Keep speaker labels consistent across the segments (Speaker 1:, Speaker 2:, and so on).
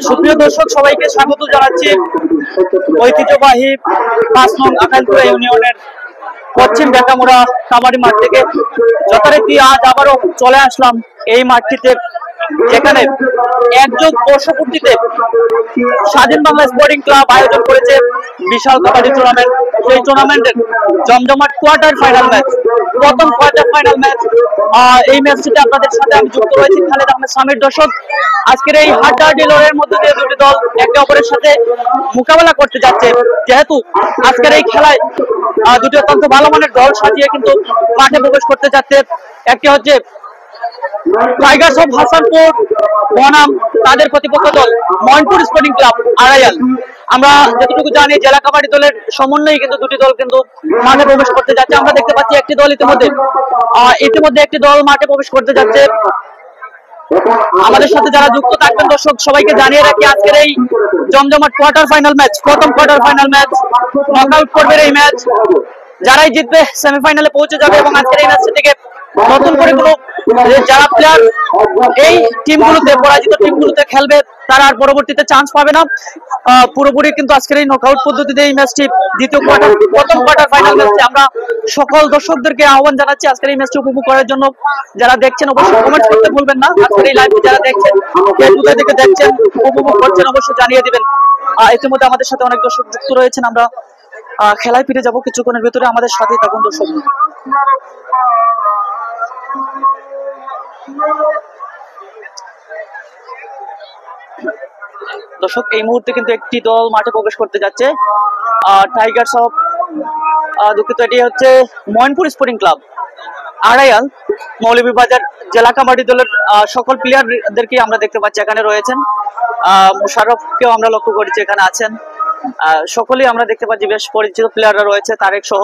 Speaker 1: সুপ্রিয় দর্শক, সবাইকে স্বাগত জানাচ্ছি ঐতিহ্যবাহী ৫ নং আকাইলপুরা ইউনিয়নের পশ্চিম বেকামুড়া কামারি মাঠ থেকে। যথারীতি আজ আবারও চলে আসলাম এই মাঠটিতে, যেখানে একযোগ বর্ষপূর্তিতে স্বাধীন বাংলা স্পোর্টিং ক্লাব আয়োজন করেছে বিশাল কাবাডি টুর্নামেন্ট। সেই টুর্নামেন্টের জমজমাট কোয়ার্টার ফাইনাল ম্যাচ, প্রথম কোয়ার্টার ফাইনাল ম্যাচ। এই ম্যাচটিতে আপনাদের সাথে আমি যুক্ত রয়েছি খালেদ আহমেদ সামির। দর্শক, আজকের এই হাড্ডাহাড্ডি লড়াইয়ের মধ্যে দিয়ে দুটি দল একে অপরের সাথে মোকাবেলা করতে যাচ্ছে। যেহেতু আজকের এই খেলায় দুটি অত্যন্ত ভালো মানের দল সাজিয়ে কিন্তু মাঠে প্রবেশ করতে যাচ্ছে। একটি হচ্ছে টাইগার্স অফ হাসানপুর বনাম, তাদের প্রতিপক্ষ দল ময়নপুর স্পোর্টিং ক্লাব আড়াইয়াল। আমরা যতটুকু জানি জেলা কাবাডি দলের সমন্বয়ে কিন্তু দুটি দল কিন্তু মাঠে প্রবেশ করতে যাচ্ছে। আমরা দেখতে পাচ্ছি একটি দল ইতিমধ্যে একটি দল মাঠে প্রবেশ করতে যাচ্ছে। আমাদের সাথে যারা যুক্ত থাকবেন দর্শক, সবাইকে জানিয়ে রাখি আজকের এই জমজমাট কোয়ার্টার ফাইনাল ম্যাচ, প্রথম কোয়ার্টার ফাইনাল ম্যাচ, নকআউট পর্বের এই ম্যাচ। যারাই জিতবে সেমিফাইনালে পৌঁছে যাবে এবং আজকের এই ম্যাচ থেকে নতুন করে কোনো যারা প্লেয়ার এই টিমগুলোতে, পরাজিত টিমগুলোতে খেলবে, তারা আর পরবর্তীতে চান্স পাবে না। পুরোপুরি কিন্তু আজকের এই নকআউট পদ্ধতিতে এই ম্যাচটি প্রথম কোয়ার্টার ফাইনাল ম্যাচটি আমরা সকল দর্শকদেরকে আহ্বান জানাচ্ছি আজকের এই ম্যাচটি উপভোগ করার জন্য। যারা দেখছেন অবশ্যই কমেন্ট করতে ভুলবেন না। আজকের এই লাইভে যারা দেখছেন, কোথা থেকে দেখছেন, উপভোগ করছেন, অবশ্যই জানিয়ে দিবেন। ইতিমধ্যে আমাদের সাথে অনেক দর্শক যুক্ত রয়েছেন। আমরা খেলায় ফিরে যাব কিছুক্ষণের ভিতরে, আমাদের সাথেই থাকুন দর্শক। দর্শক, এই মুহূর্তে কিন্তু একটি দল মাঠে প্রবেশ করতে যাচ্ছে, টাইগার্স অফ, দুঃখিত, এটি হচ্ছে ময়নপুর স্পোর্টিং ক্লাব আড়াইয়াল। মৌলভীবাজার জেলা কাবাডি দলের সকল প্লেয়ারদেরকে আমরা দেখতে পাচ্ছি এখানে রয়েছেন। মুশারফকেও আমরা লক্ষ্য করেছি এখানে আছেন। সকলেই আমরা দেখতে পাচ্ছি বেশ পরিচিত প্লেয়াররা রয়েছে। তারেক সহ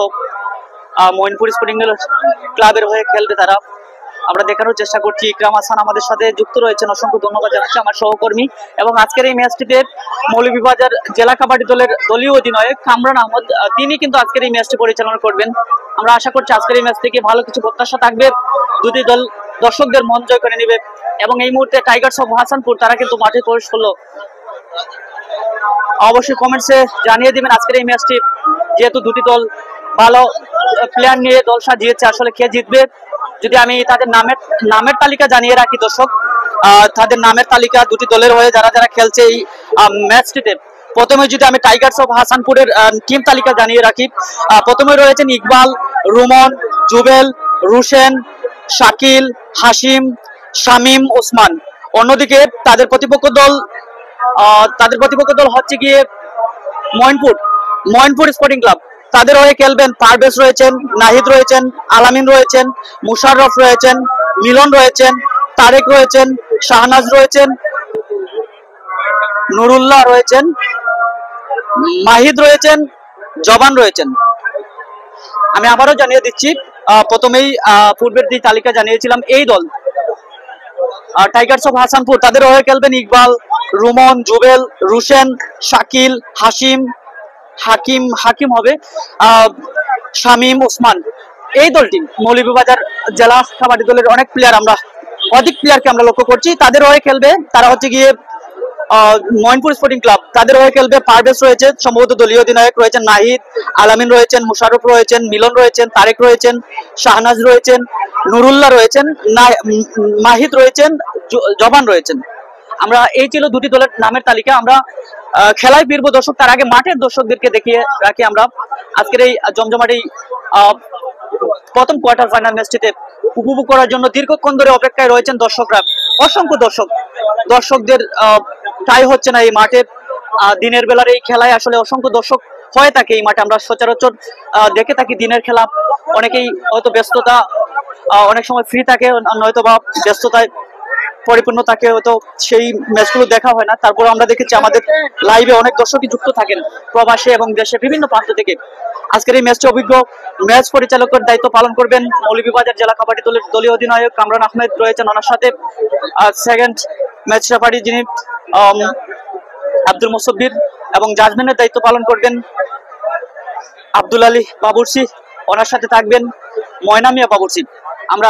Speaker 1: ময়নপুর স্পোর্টিং ক্লাবের হয়ে খেলবে তারা। আমরা দেখানোর চেষ্টা করছি। ইকরাম হাসান আমাদের সাথে যুক্ত রয়েছেন, অসংখ্য ধন্যবাদ জানাচ্ছি, আমার সহকর্মী। এবং আজকের এই ম্যাচটিতে মৌলভীবাজার জেলা কাবাডি দলের দলীয় অধিনায়ক কামরান আহমদ, তিনি কিন্তু আজকের এই ম্যাচটি পরিচালনা করবেন। আমরা আশা করছি আজকের এই ম্যাচ থেকে ভালো কিছু প্রত্যাশা থাকবে, দুটি দল দর্শকদের মন জয় করে নেবে। এবং এই মুহূর্তে টাইগার্স অফ হাসানপুর তারা কিন্তু মাঠে প্রবেশ করলো। অবশ্যই কমেন্টসে জানিয়ে দিবেন আজকের এই ম্যাচটি, যেহেতু দুটি দল ভালো প্লেয়ার নিয়ে দল সাজিয়েছে, আসলে কে জিতবে। যদি আমি তাদের নামের তালিকা জানিয়ে রাখি দর্শক, তাদের নামের তালিকা দুটি দলের হয়ে যারা যারা খেলছে এই ম্যাচটিতে, প্রথমে যদি আমি টাইগার্স অফ হাসানপুরের টিম তালিকা জানিয়ে রাখি, প্রথমে রয়েছেন ইকবাল, রুমন, জুবেল, রুশেন, শাকিল, হাসিম, শামিম, ওসমান। অন্যদিকে তাদের প্রতিপক্ষ দল হচ্ছে গিয়ে ময়নপুর স্পোর্টিং ক্লাব। তাদের হয়ে খেলবেন পারভেজ রয়েছেন, নাহিদ রয়েছেন, আলামিন রয়েছেন, মুশাররফ রয়েছেন, মিলন রয়েছেন, তারেক রয়েছেন, শাহনাজ রয়েছেন, নুরুল্লাহ রয়েছেন, মাহিদ রয়েছেন, জবান রয়েছেন। আমি আবারও জানিয়ে দিচ্ছি, প্রথমেই পূর্বের যে তালিকা জানিয়েছিলাম, এই দল টাইগার্স অফ হাসানপুর, তাদের হয়ে খেলবেন ইকবাল, রুমন, জুবেল, রুশেন, শাকিল, হাকিম হবে, শামিম, ওসমান। এই দলটি মৌলভীবাজার জেলা কাবাডি দলের অধিক প্লেয়ারকে আমরা লক্ষ্য করছি। তাদের হয়ে খেলবে, তারা হচ্ছে গিয়ে ময়নপুর স্পোর্টিং ক্লাব। তাদের হয়ে খেলবে পারভেজ রয়েছে, সম্ভবত দলীয় অধিনায়ক রয়েছেন, নাহিদ, আলামিন রয়েছেন, মুশাররফ রয়েছেন, মিলন রয়েছেন, তারেক রয়েছেন, শাহনাজ রয়েছেন, নুরুল্লাহ রয়েছেন, মাহিদ রয়েছেন, জবান রয়েছেন। আমরা এই ছিল দুটি দলের নামের তালিকা। আমরা খেলায় ফিরবো দর্শক, তার আগে মাঠের দর্শকদেরকে দেখিয়ে রাখি আমরা আজকের এই জমজমাট এই প্রথম কোয়ার্টার ফাইনাল ম্যাচটিতে উপভোগ করার জন্য দীর্ঘক্ষণ ধরে অপেক্ষায় রয়েছেন দর্শকরা। অসংখ্য দর্শকদের টাই হচ্ছে না এই মাঠে। দিনের বেলার এই খেলায় আসলে অসংখ্য দর্শক হয়ে থাকে এই মাঠে। আমরা সচরাচর দেখে থাকি দিনের খেলা, অনেকেই হয়তো ব্যস্ততা, অনেক সময় ফ্রি থাকে, নয়তো বা ব্যস্ততায় পরিপূর্ণ থাকে, হয়তো সেই ম্যাচগুলো দেখা হয় না। তারপর আমরা দেখেছি আমাদের লাইভে অনেক দর্শকই যুক্ত থাকেন প্রবাসে এবং দেশে বিভিন্ন প্রান্ত থেকে। আজকের এই ম্যাচটি অভিজ্ঞ ম্যাচ পরিচালকের দায়িত্ব পালন করবেন মৌলভীবাজার জেলা কাবাডি দলের দলীয় অধিনায়ক কামরান আহমেদ রয়েছেন, ওনার সাথে সেকেন্ড ম্যাচ রেফারি যিনি আব্দুল মুসব্বির, এবং জাজমেন্টের দায়িত্ব পালন করবেন আব্দুল আলী বাবুরসি, ওনার সাথে থাকবেন ময়না মিয়া বাবুরসি। আমরা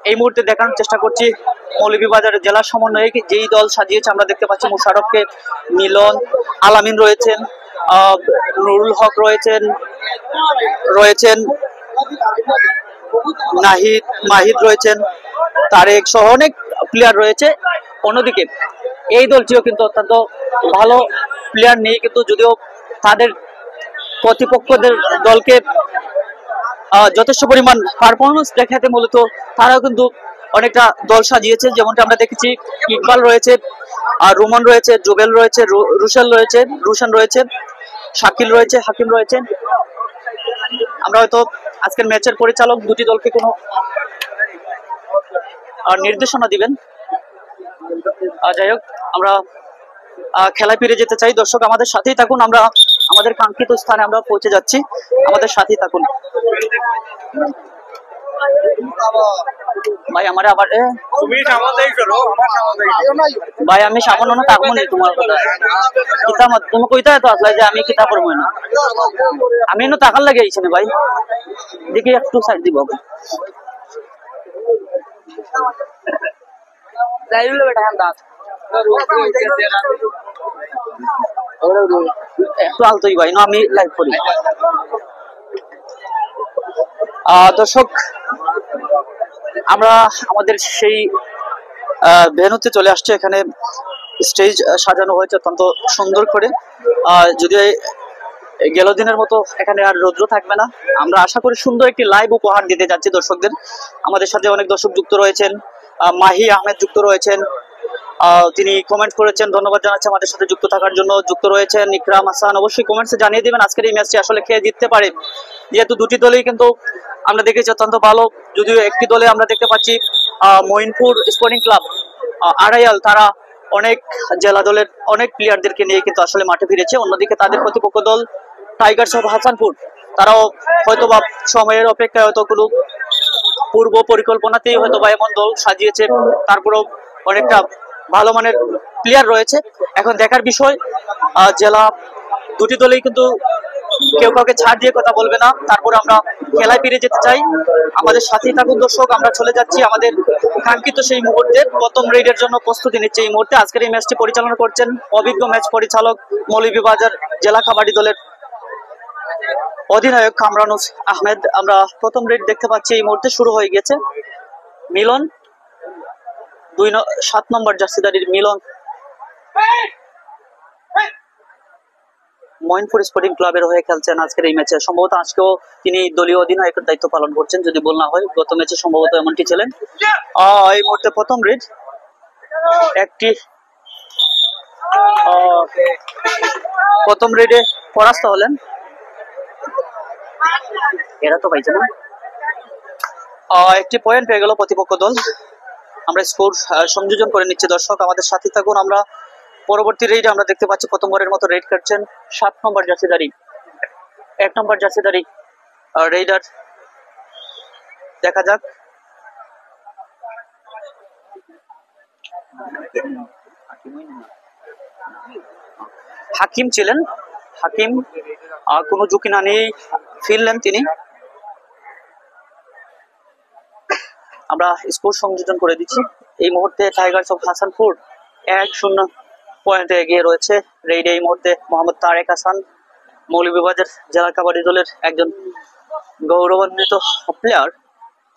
Speaker 1: এই মুহূর্তে দেখানোর চেষ্টা করছি মৌলভীবাজারের জেলা সমন্বয়ে যেই দল সাজিয়েছে আমরা দেখতে পাচ্ছি মোশাররফকে, মিলন, আলামিন রয়েছেন, নুরুল হক রয়েছেন, নাহিদ, মাহিদ রয়েছেন, তারেক সহ অনেক প্লেয়ার রয়েছে। অন্যদিকে এই দলটিও কিন্তু অত্যন্ত ভালো প্লেয়ার নেই, কিন্তু যদিও তাদের প্রতিপক্ষদের দলকে যথেষ্ট পরিমাণ পারফরমেন্স দেখাতে মূলত তারাও কিন্তু অনেকটা দল সাজিয়েছে। যেমনটা আমরা দেখেছি ইকবাল রয়েছে, রুমন রয়েছে, জুবেল রয়েছে, রুশান রয়েছে, শাকিল রয়েছে, হাকিম রয়েছেন। আমরা হয়তো আজকের ম্যাচের পরিচালক দুটি দলকে কোনো নির্দেশনা দিবেন। যাই হোক, আমরা খেলায় ফিরে যেতে চাই। দর্শক আমাদের সাথেই থাকুন, আমরা আমাদের কাঙ্ক্ষিত স্থানে আমরা পৌঁছে যাচ্ছি, আমাদের সাথেই থাকুন। ভাই আমার আবার ভাই আমি সামান্য না থাকবো না তোমার কথা কিতাব তুমি কইতা তো আসলে যে আমি কিতাব পড়বো না, আমি না টাকার লাগে আইছি না ভাই, দেখি একটু সাইড দিব লাইভ বেটা দাস একটু আলতোই ভাই না, আমি লাইভ করি। দর্শক আমরা আমাদের সেই ভেন্যুতে চলে আসছে। এখানে স্টেজ সাজানো হয়েছে অত্যন্ত সুন্দর করে। যদিও গেল দিনের মতো এখানে আর রৌদ্র থাকবে না, আমরা আশা করি সুন্দর একটি লাইভ উপহার দিতে যাচ্ছি দর্শকদের। আমাদের সাথে অনেক দর্শক যুক্ত রয়েছেন, মাহি আহমেদ যুক্ত রয়েছেন, তিনি কমেন্ট করেছেন, ধন্যবাদ জানাচ্ছি আমাদের সাথে যুক্ত থাকার জন্য। যুক্ত রয়েছেন ইকরাম হাসান, অবশ্যই কমেন্টসে জানিয়ে দিবেন আজকের এই ম্যাচটি আসলে খেয়ে জিততে পারে, যেহেতু দুটি দলেই কিন্তু আমরা দেখেছি অত্যন্ত ভালো। যদিও একটি দলে আমরা দেখতে পাচ্ছি মঈনপুর স্পোর্টিং ক্লাব আড়াইয়াল, তারা অনেক জেলা দলের অনেক প্লেয়ারদেরকে নিয়ে কিন্তু আসলে মাঠে ফিরেছে। অন্যদিকে তাদের প্রতিপক্ষ দল টাইগার্স অফ হাসানপুর, তারাও হয়তোবা সময়ের অপেক্ষায় হয়তো কোনো পূর্ব পরিকল্পনাতেই হয়তোবা এমন দল সাজিয়েছে, তারপরেও অনেকটা ভালো মানের প্লেয়ার রয়েছে। এখন দেখার বিষয়, জেলা দুটি দলেই কিন্তু কেউ কাউকে ছাড় দিয়ে কথা বলবে না। তারপর আমরা খেলায় ফিরে যেতে চাই, আমাদের সাথেই থাকুন দর্শক। আমরা চলে যাচ্ছি আমাদের কাঙ্ক্ষিত সেই মুহূর্তে, প্রথম রেডের জন্য প্রস্তুতি নিচ্ছে এই মুহূর্তে। আজকের এই ম্যাচটি পরিচালনা করছেন অভিজ্ঞ ম্যাচ পরিচালক মৌলভীবাজার জেলা কাবাডি দলের অধিনায়ক কামরানুস আহমেদ। আমরা প্রথম রেড দেখতে পাচ্ছি এই মুহূর্তে শুরু হয়ে গেছে। মিলন 7 নম্বর জার্সিদারির মিলন মঈনপুর স্পোর্টিং ক্লাবের হয়ে খেলছেন আজকের এই ম্যাচে। সম্ভবত আজকেও তিনি দলীয় অধিনায়কের দায়িত্ব পালন করছেন, যদি বল না হয়। গত ম্যাচে সম্ভবত এমনটি ছিলেন। এই মুহূর্তে প্রথম রেড, একটি প্রথম রেডে পরাস্ত হলেন, এরা তো পাইছে না, একটি পয়েন্ট পেয়ে গেল প্রতিপক্ষ দল। আমরা স্কোর সংযোজন করে নিচ্ছি দর্শক, আমাদের সাথে থাকুন। আমরা পরবর্তী রেডে আমরা দেখতে পাচ্ছি প্রথমবারের মতো রেড কাটছেন 7 নম্বর জার্সিদারি, 1 নম্বর জার্সিদারি রেডার। দেখা যাক হাকিম ছিলেন, হাকিম কোনো ঝুঁকি না নিয়েই ফিরলেন তিনি। আমরা স্কোর সংযোজন করে দিচ্ছি। এই মুহূর্তে টাইগার্স অফ হাসানপুর 1-0 পয়েন্টে এগিয়ে রয়েছে। রেডে এই মুহূর্তে মোহাম্মদ তারেক হাসান, মৌলভীবাজার জেলা কাবাডি দলের একজন গৌরবান্বিত প্লেয়ার,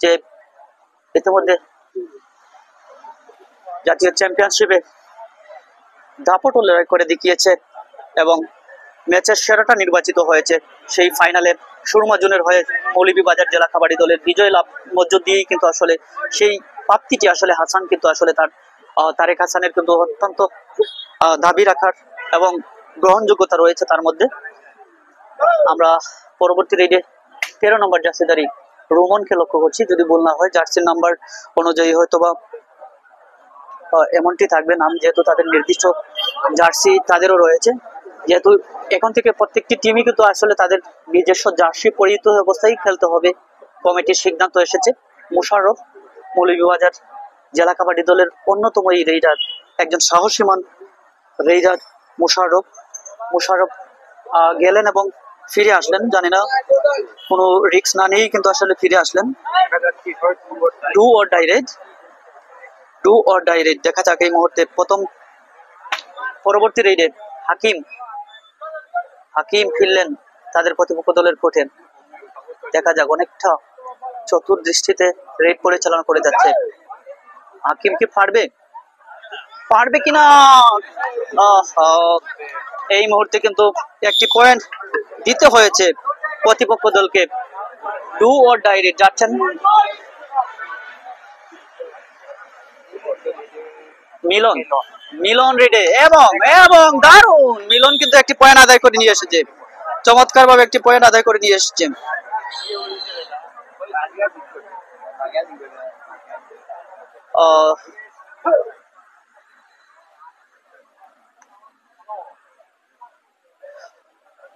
Speaker 1: যে ইতিমধ্যে জাতীয় চ্যাম্পিয়নশিপে দাপট উল্লেখ করে দেখিয়েছে এবং ম্যাচের সেরাটা নির্বাচিত হয়েছে। সেই ফাইনালে সুরমা জুনের হয়ে মৌলভীবাজার জেলা কাবাডি দলের বিজয় লাভ মধ্য দিয়েই কিন্তু আসলে সেই প্রাপ্তিটি আসলে হাসান কিন্তু আসলে তারেক হাসানের কিন্তু অত্যন্ত দাবি রাখার এবং গ্রহণযোগ্যতা রয়েছে তার মধ্যে। আমরা পরবর্তী রেডে 13 নম্বর জার্সিদারি রোমনকে লক্ষ্য করছি, যদি ভুল না হয়। জার্সির নাম্বার অনুযায়ী হয়তোবা এমনটি থাকবে নাম, যেহেতু তাদের নির্দিষ্ট জার্সি তাদেরও রয়েছে। যেহেতু এখন থেকে প্রত্যেকটি টিমই কিন্তু আসলে তাদের নিজস্ব জার্সি পরিহিত অবস্থায় খেলতে হবে, কমিটির সিদ্ধান্ত এসেছে। মোশাররফ মৌলভীবাজার জেলা কাবাডি দলের অন্যতম এই রেইডার, একজন সাহসীমান রেইডার মোশাররফ গেলেন এবং ফিরে আসলেন, জানি না কোনো রিস্ক না নিয়েই কিন্তু আসলে ফিরে আসলেন। Do or die raid, do or die raid. দেখা যাক এই মুহূর্তে পরবর্তী রেডে হাকিম হাকিম ফিরলেন তাদের প্রতিপক্ষ দলের কোর্টে। দেখা যাক, অনেকটা চতুর দৃষ্টিতে রেড পরিচালনা করে যাচ্ছে। হাকিম কি পারবে কিনা? এই মুহূর্তে কিন্তু একটি পয়েন্ট দিতে হয়েছে প্রতিপক্ষ দলকে। ডু অর ডাই রেড যাচ্ছেন মিলন রেডে এবং দারুণ, মিলন কিন্তু একটি পয়েন্ট আদায় করে নিয়ে এসেছে, চমৎকার ভাবে একটি পয়েন্ট আদায় করে নিয়ে এসেছে।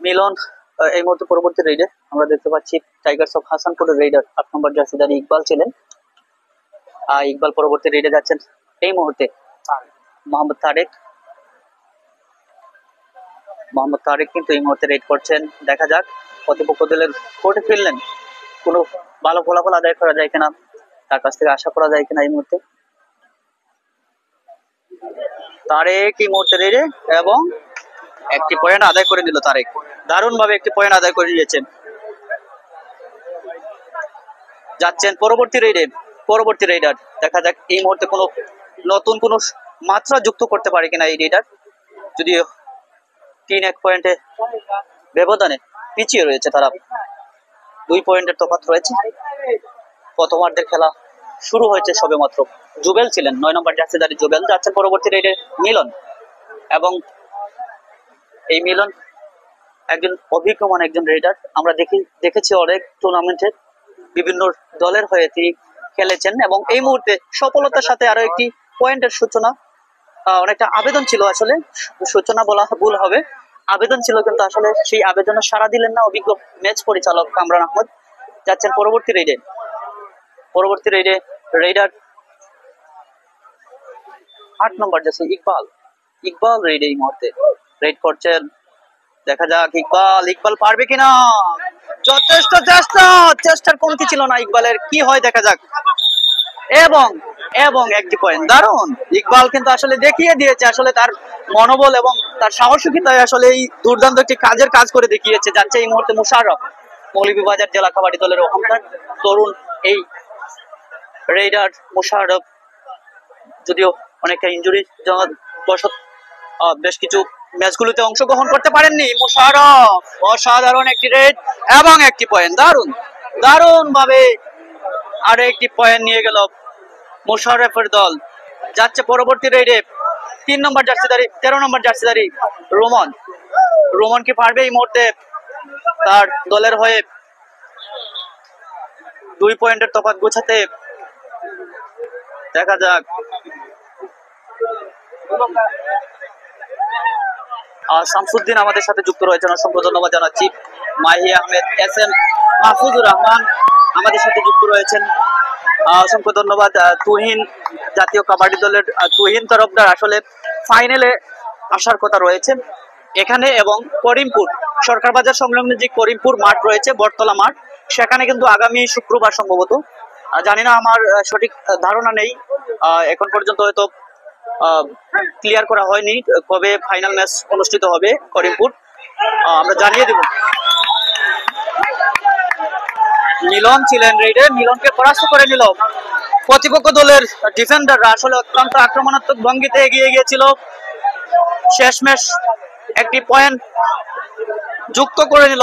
Speaker 1: মিলন এই মুহূর্তে পরবর্তী রেডে আমরা দেখতে পাচ্ছি টাইগার্স অফ হাসানপুরের রেডার 8 নম্বর জার্সিধারী ইকবাল ছিলেন। ইকবাল পরবর্তী রেডে যাচ্ছেন এই মুহূর্তে। মোহাম্মদ তারেক কিন্তু এই মুহূর্তে রেড করছেন। দেখা যাক প্রতিপক্ষ দলের কোর্টে ফিরলেন, কোনো ভালো ফলাফল আদায় করা যায় কিনা, তার কাছ থেকে আশা করা যায় কিনা। এই মুহূর্তে তারেক এই মুহূর্তে রেডে এবং একটি পয়েন্ট আদায় করে নিল তারেক, দারুণ ভাবে একটি পয়েন্ট আদায় করে নিয়েছেন। যাচ্ছেন পরবর্তী রেডার। দেখা যাক এই মুহূর্তে কোনো নতুন কোনো মাত্রা যুক্ত করতে পারে কিনা এই রেডার, যদিও 3-1 পয়েন্টে ব্যবধানে পিছিয়ে রয়েছে তারা। 2 পয়েন্টের তফাৎ রয়েছে। প্রথমার্ধের খেলা শুরু হয়েছে সবে মাত্র। জুবেল ছিলেন 9 নম্বর জার্সিধারী জুবেল। যাচ্ছেন পরবর্তী রেডে মিলন, এবং এই মিলন একজন অভিজ্ঞমান একজন রেডার। আমরা দেখেছি অনেক টুর্নামেন্টে বিভিন্ন দলের হয়ে তিনি খেলেছেন, এবং এই মুহূর্তে সফলতার সাথে আরো একটি পয়েন্টের সূচনা, অনেকটা আবেদন ছিল, আসলে সূচনা বলা ভুল হবে, আবেদন ছিল, কিন্তু আসলে সেই আবেদনে সাড়া দিলেন না অভিজ্ঞ ম্যাচ পরিচালক কামরান আহমদ। যাচ্ছেন পরবর্তী রেডে রেডার 8 নম্বর জার্সি ইকবাল রেডে এই মুহূর্তে রেড করছেন। দেখা যাক ইকবাল পারবে কিনা। যথেষ্ট চেষ্টার কমতি ছিল না ইকবালের, কি হয় দেখা যাক। এবং একটি পয়েন্ট, দারুণ। ইকবাল কিন্তু আসলে দেখিয়ে দিয়েছে আসলে তার মনোবল এবং তার সাহসিকতায় আসলে এই দুর্দান্ত একটি কাজ করে দেখিয়েছে। যাচ্ছে এই মুহূর্তে মুশাররফ, মৌলভীবাজার জেলা কাবাডি দলের অহংকার তরুণ এই রেডার মুশাররফ, যদিও অনেকটা ইনজুরি বশত বেশ কিছু ম্যাচগুলোতে অংশগ্রহণ করতে পারেননি। মুশাররফ অসাধারণ একটি রেড এবং একটি পয়েন্ট, দারুণ ভাবে আরো একটি পয়েন্ট নিয়ে গেল মুশাররফের দল। যাচ্ছে পরবর্তী রেডে 13 নম্বর জার্সিধারী রোমন কি পারবে এই মুহূর্তে তার দলের হয়ে 2 পয়েন্টের তফাৎ গোছাতে? দেখা যাক। শামসুদ্দিন আমাদের সাথে যুক্ত রয়েছেন, অসংখ্য ধন্যবাদ জানাচ্ছি। মাহি আহমেদ, SM মাহফুজুর রহমান আমাদের সাথে যুক্ত রয়েছেন, অসংখ্য ধন্যবাদ। তুহিন, জাতীয় কাবাডি দলের তুহিন তরফদার আসলে ফাইনালে আসার কথা রয়েছে এখানে, এবং করিমপুর সরকার বাজার সংলগ্ন যে করিমপুর মাঠ রয়েছে, বটতলা মাঠ, সেখানে কিন্তু আগামী শুক্রবার সম্ভবত, জানি না, আমার সঠিক ধারণা নেই, এখন পর্যন্ত হয়তো ক্লিয়ার করা হয়নি কবে ফাইনাল ম্যাচ অনুষ্ঠিত হবে করিমপুর, আমরা জানিয়ে দেব। মিলন ছিলেন রেডে, মিলনকে পরাস্ত করে নিল প্রতিপক্ষ দলের ডিফেন্ডাররা। আসলে অত্যন্ত আক্রমণাত্মক ভঙ্গিতে এগিয়ে গিয়েছিল, শেষমেশ একটি পয়েন্ট যুক্ত করে নিল,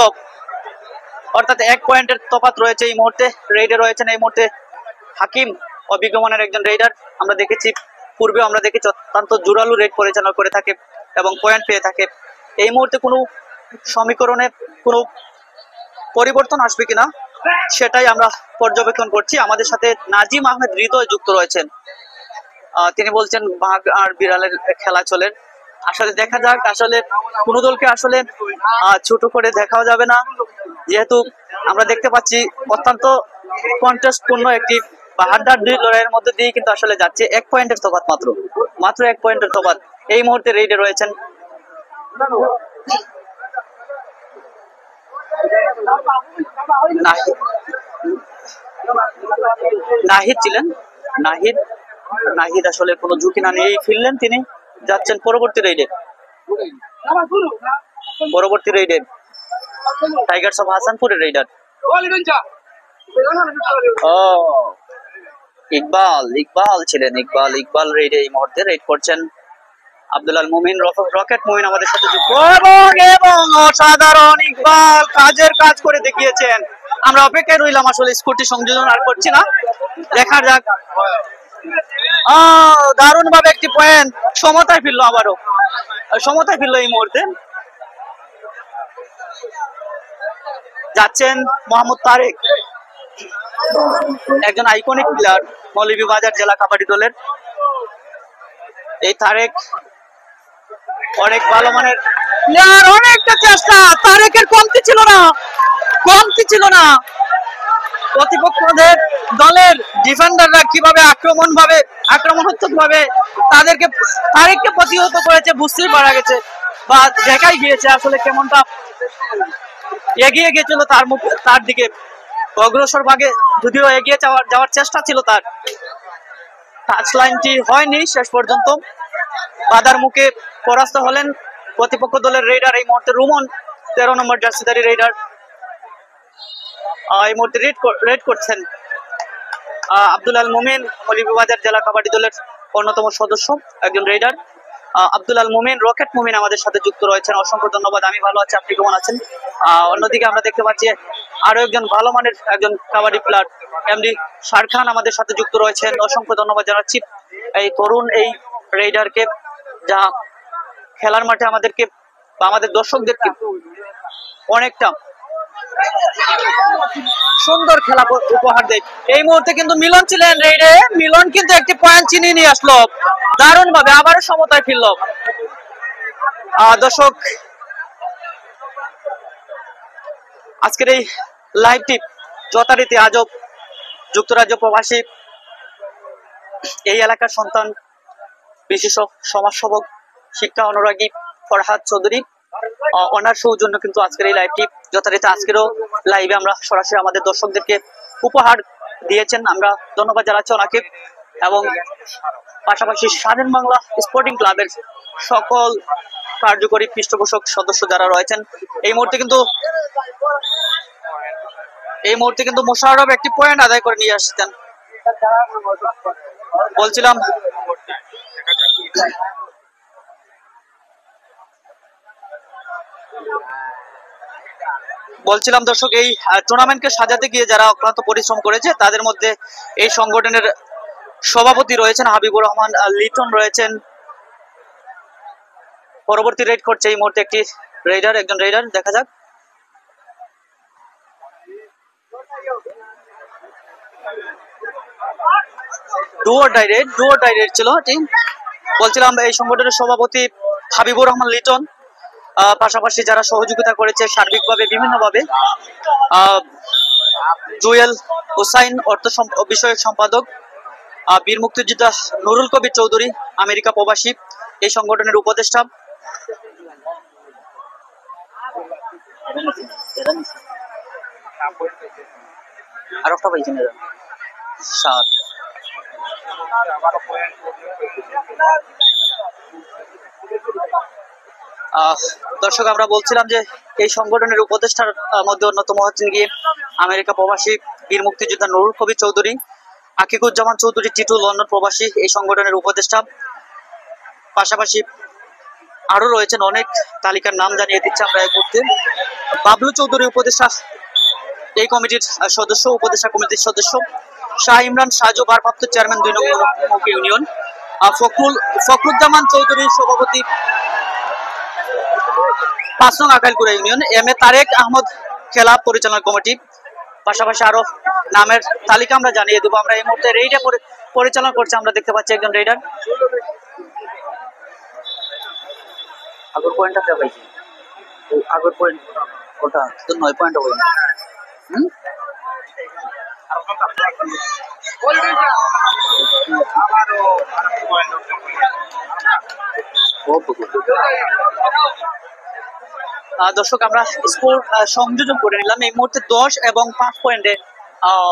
Speaker 1: অর্থাৎ 1 পয়েন্টের তফাৎ রয়েছে এই মুহূর্তে। রেডে রয়েছেন এই মুহূর্তে হাকিম, অভিজ্ঞমানের একজন রেডার। আমরা দেখেছি পূর্বে, আমরা দেখেছি অত্যন্ত জোরালো রেড পরিচালনা করে থাকে এবং পয়েন্ট পেয়ে থাকে। এই মুহূর্তে কোনো সমীকরণে কোনো পরিবর্তন আসবে কিনা সেটাই আমরা পর্যবেক্ষণ করছি। আমাদের সাথে নাজিম আহমেদ হৃদয় যুক্ত রয়েছেন, তিনি বলছেন বাঘ আর বিড়ালের খেলা চলে। আসলে দেখা যাক, আসলে কোন দলকে আসলে ছোট করে দেখাও যাবে না, যেহেতু আমরা দেখতে পাচ্ছি অত্যন্ত কন্টেস্টপূর্ণ একটি হাড্ডাহাড্ডি লড়াইয়ের মধ্যে দিয়ে কিন্তু আসলে যাচ্ছে। 1 পয়েন্টের তফাৎ, মাত্র 1 পয়েন্টের তফাৎ। এই মুহূর্তে রেডে রয়েছেন নাহিদ ছিলেন, নাহিদ নাহিদ আসলে কোনো ঝুঁকি না নিয়েই ফিরলেন, তিনি যাচ্ছেন পরবর্তী রেইডে। পরবর্তী রেইডে টাইগার্স অফ হাসানপুরের রেইডার ইকবাল ছিলেন। ইকবাল রেইডে এই মুহূর্তে রেইড করছেন। আব্দুল আল মুমিন, রকেট মুমিন আমাদের সাথে যুক্ত এবং অসাধারণ ইকবাল কাজের কাজ করে দেখিয়েছেন। আমরা অপেক্ষায় রইলাম, আসলে স্কোরটি সংযোজন আর করছি না, দেখা যাক। দারুণ ভাবে একটি পয়েন্ট, সমতায় ফিরলো, আবারও সমতায় ফিরলো এই মুহূর্তে। যাচ্ছেন মোহাম্মদ তারেক, একজন আইকনিক প্লেয়ার মৌলভীবাজার জেলা কাবাডি দলের। এই তারেক অনেক ভালো মানের প্লেয়ার, অনেকটা চেষ্টা, তারেকের কমতি ছিল না। প্রতিপক্ষদের দলের ডিফেন্ডাররা কিভাবে আক্রমণাত্মক ভাবে তারেককে প্রতিহত করেছে বুঝতেই পারা গেছে, বা দেখাই গিয়েছে আসলে কেমনটা এগিয়ে গিয়েছিল তার দিকে অগ্রসর ভাগে, যদিও এগিয়ে যাওয়ার চেষ্টা ছিল তার, টাচ লাইনটি হয়নি শেষ পর্যন্ত। বাধার মুখে পরাস্ত হলেন প্রতিপক্ষ দলের রেইডার, এই মুহূর্তে রুমন 13 নম্বর জার্সিধারী রেইডার এই মুহূর্তে রেড করছেন। আব্দুল আল মুমিন মৌলভীবাজার জেলা কাবাডি দলের অন্যতম সদস্য, একজন রেইডার। আব্দুল আল মুমিন, রকেট মুমিন আমাদের সাথে যুক্ত রয়েছেন, অসংখ্য ধন্যবাদ। আমি ভালো আছি, আপনি কেমন আছেন? অন্যদিকে আমরা দেখতে পাচ্ছি আরো একজন ভালো মানের একজন কাবাডি প্লেয়ার এমডি শারখান আমাদের সাথে যুক্ত রয়েছেন, অসংখ্য ধন্যবাদ জানাচ্ছি এই তরুণ এই রেইডারকে, যা খেলার মাঠে আমাদেরকে বা আমাদের দর্শকদেরকে অনেকটা সুন্দর খেলা উপহার দেয়। এই মুহূর্তে কিন্তু মিলন ছিলেন রেইডে, মিলন কিন্তু একটি পয়েন্ট চিনিয়ে নিয়ে আসলো দারুণ ভাবে, আবারও সমতায় ফিরল। দর্শক, আজকের এই লাইভটি যথারীতি আজব যুক্তরাজ্য প্রবাসী এই এলাকার সন্তান, বিশেষ সমাজসেবক, শিক্ষা অনুরাগী ফরহাদ চৌধুরী ওনার সৌজন্য কিন্তু আজকের এই লাইভটি যথারীতি আজকেরও লাইভে আমরা সরাসরি আমাদের দর্শকদেরকে উপহার দিয়েছেন, আমরা ধন্যবাদ জানাচ্ছি ওনাকে। এবং পাশাপাশি স্বাধীন বাংলা স্পোর্টিং ক্লাবের সকল কার্যকরী পৃষ্ঠপোষক সদস্য যারা রয়েছেন, এই মুহূর্তে কিন্তু মোশাররফ একটি পয়েন্ট আদায় করে নিয়ে আসছেন। বলছিলাম দর্শক, এই টুর্নামেন্টকে সাজাতে গিয়ে যারা অক্লান্ত পরিশ্রম করেছে তাদের মধ্যে এই সংগঠনের সভাপতি রয়েছেন হাবিবুর রহমান লিটন রয়েছেন। পরবর্তী রেড করছে এই মুহূর্তে একজন রেইডার, দেখা যাক। ডুও ডাইরেক্ট ছিল টিম। বলছিলাম এই সংগঠনের সভাপতি হাবিবুর রহমান লিটন, পাশাপাশি যারা সহযোগিতা করেছে সার্বিকভাবে বিভিন্নভাবে, জুয়েল হুসাইন অর্থ বিষয়ক সম্পাদক, বীর মুক্তিযোদ্ধা নুরুল কবির চৌধুরী আমেরিকা প্রবাসী এই সংগঠনের উপদেষ্টা, আর একটা পাইছেন সাত। দর্শক, আমরা বলছিলাম যে এই সংগঠনের উপদেষ্টার মধ্যে অন্যতম হচ্ছেন গিয়ে আমেরিকা প্রবাসী বীর মুক্তিযোদ্ধা নুরুল কবির চৌধুরী, আকিকুজ্জামান চৌধুরী টিটু লন্ডন প্রবাসী এই সংগঠনের উপদেষ্টা। পাশাপাশি আরো রয়েছেন অনেক, তালিকার নাম জানিয়ে দিচ্ছে আমরা এই মুহূর্তে। বাবলু চৌধুরী উপদেষ্টা এই কমিটির সদস্য, উপদেষ্টা কমিটির সদস্য। শাহ ইমরান সাজু ভারপ্রাপ্ত চেয়ারম্যান 2 নং ইউনিয়ন। ফখরুজ্জামান চৌধুরী সভাপতি 5 নং আকাইলকুড়া union. M A Tarique Ahmad খেলা পরিচালনা কমিটি। পাশাপাশি আরো নামের তালিকা আমরা জানিয়ে দেবো। আমরা এই মুহূর্তে রেইডে পরিচালনা করছি, আমরা দেখতে পাচ্ছি একজন রেইডার। আগর পয়েন্টটা কে পাইছি, আগর পয়েন্ট ওটা তো 9 পয়েন্ট হবে না। দর্শক, আমরা স্কোর সংযোজন করে নিলাম। এই মুহূর্তে 10 এবং 5 পয়েন্টে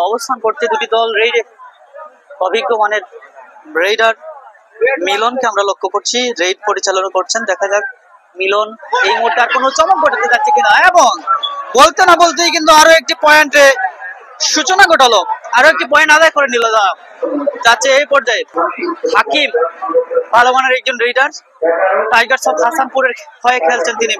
Speaker 1: অবস্থান করতে দুটি দল রেইডে অভিজ্ঞ মানের রেইডার মিলনকে আমরা লক্ষ্য করছি, রেইড পরিচালনা করছেন। দেখা যাক মিলন এই মুহূর্তে আর কোনো চমক ঘটাতে যাচ্ছে কিনা, এবং বলতে না বলতেই কিন্তু আরো একটি পয়েন্টে সূচনা ঘটালো, আরো একটি পয়েন্ট আদায় করে নিল যাচ্ছে এই পর্যায়ে। হাকিম ভালো মানের একজন রেইডার, টাইগার্স অফ হাসানপুরের হয়ে খেলছেন তিনি।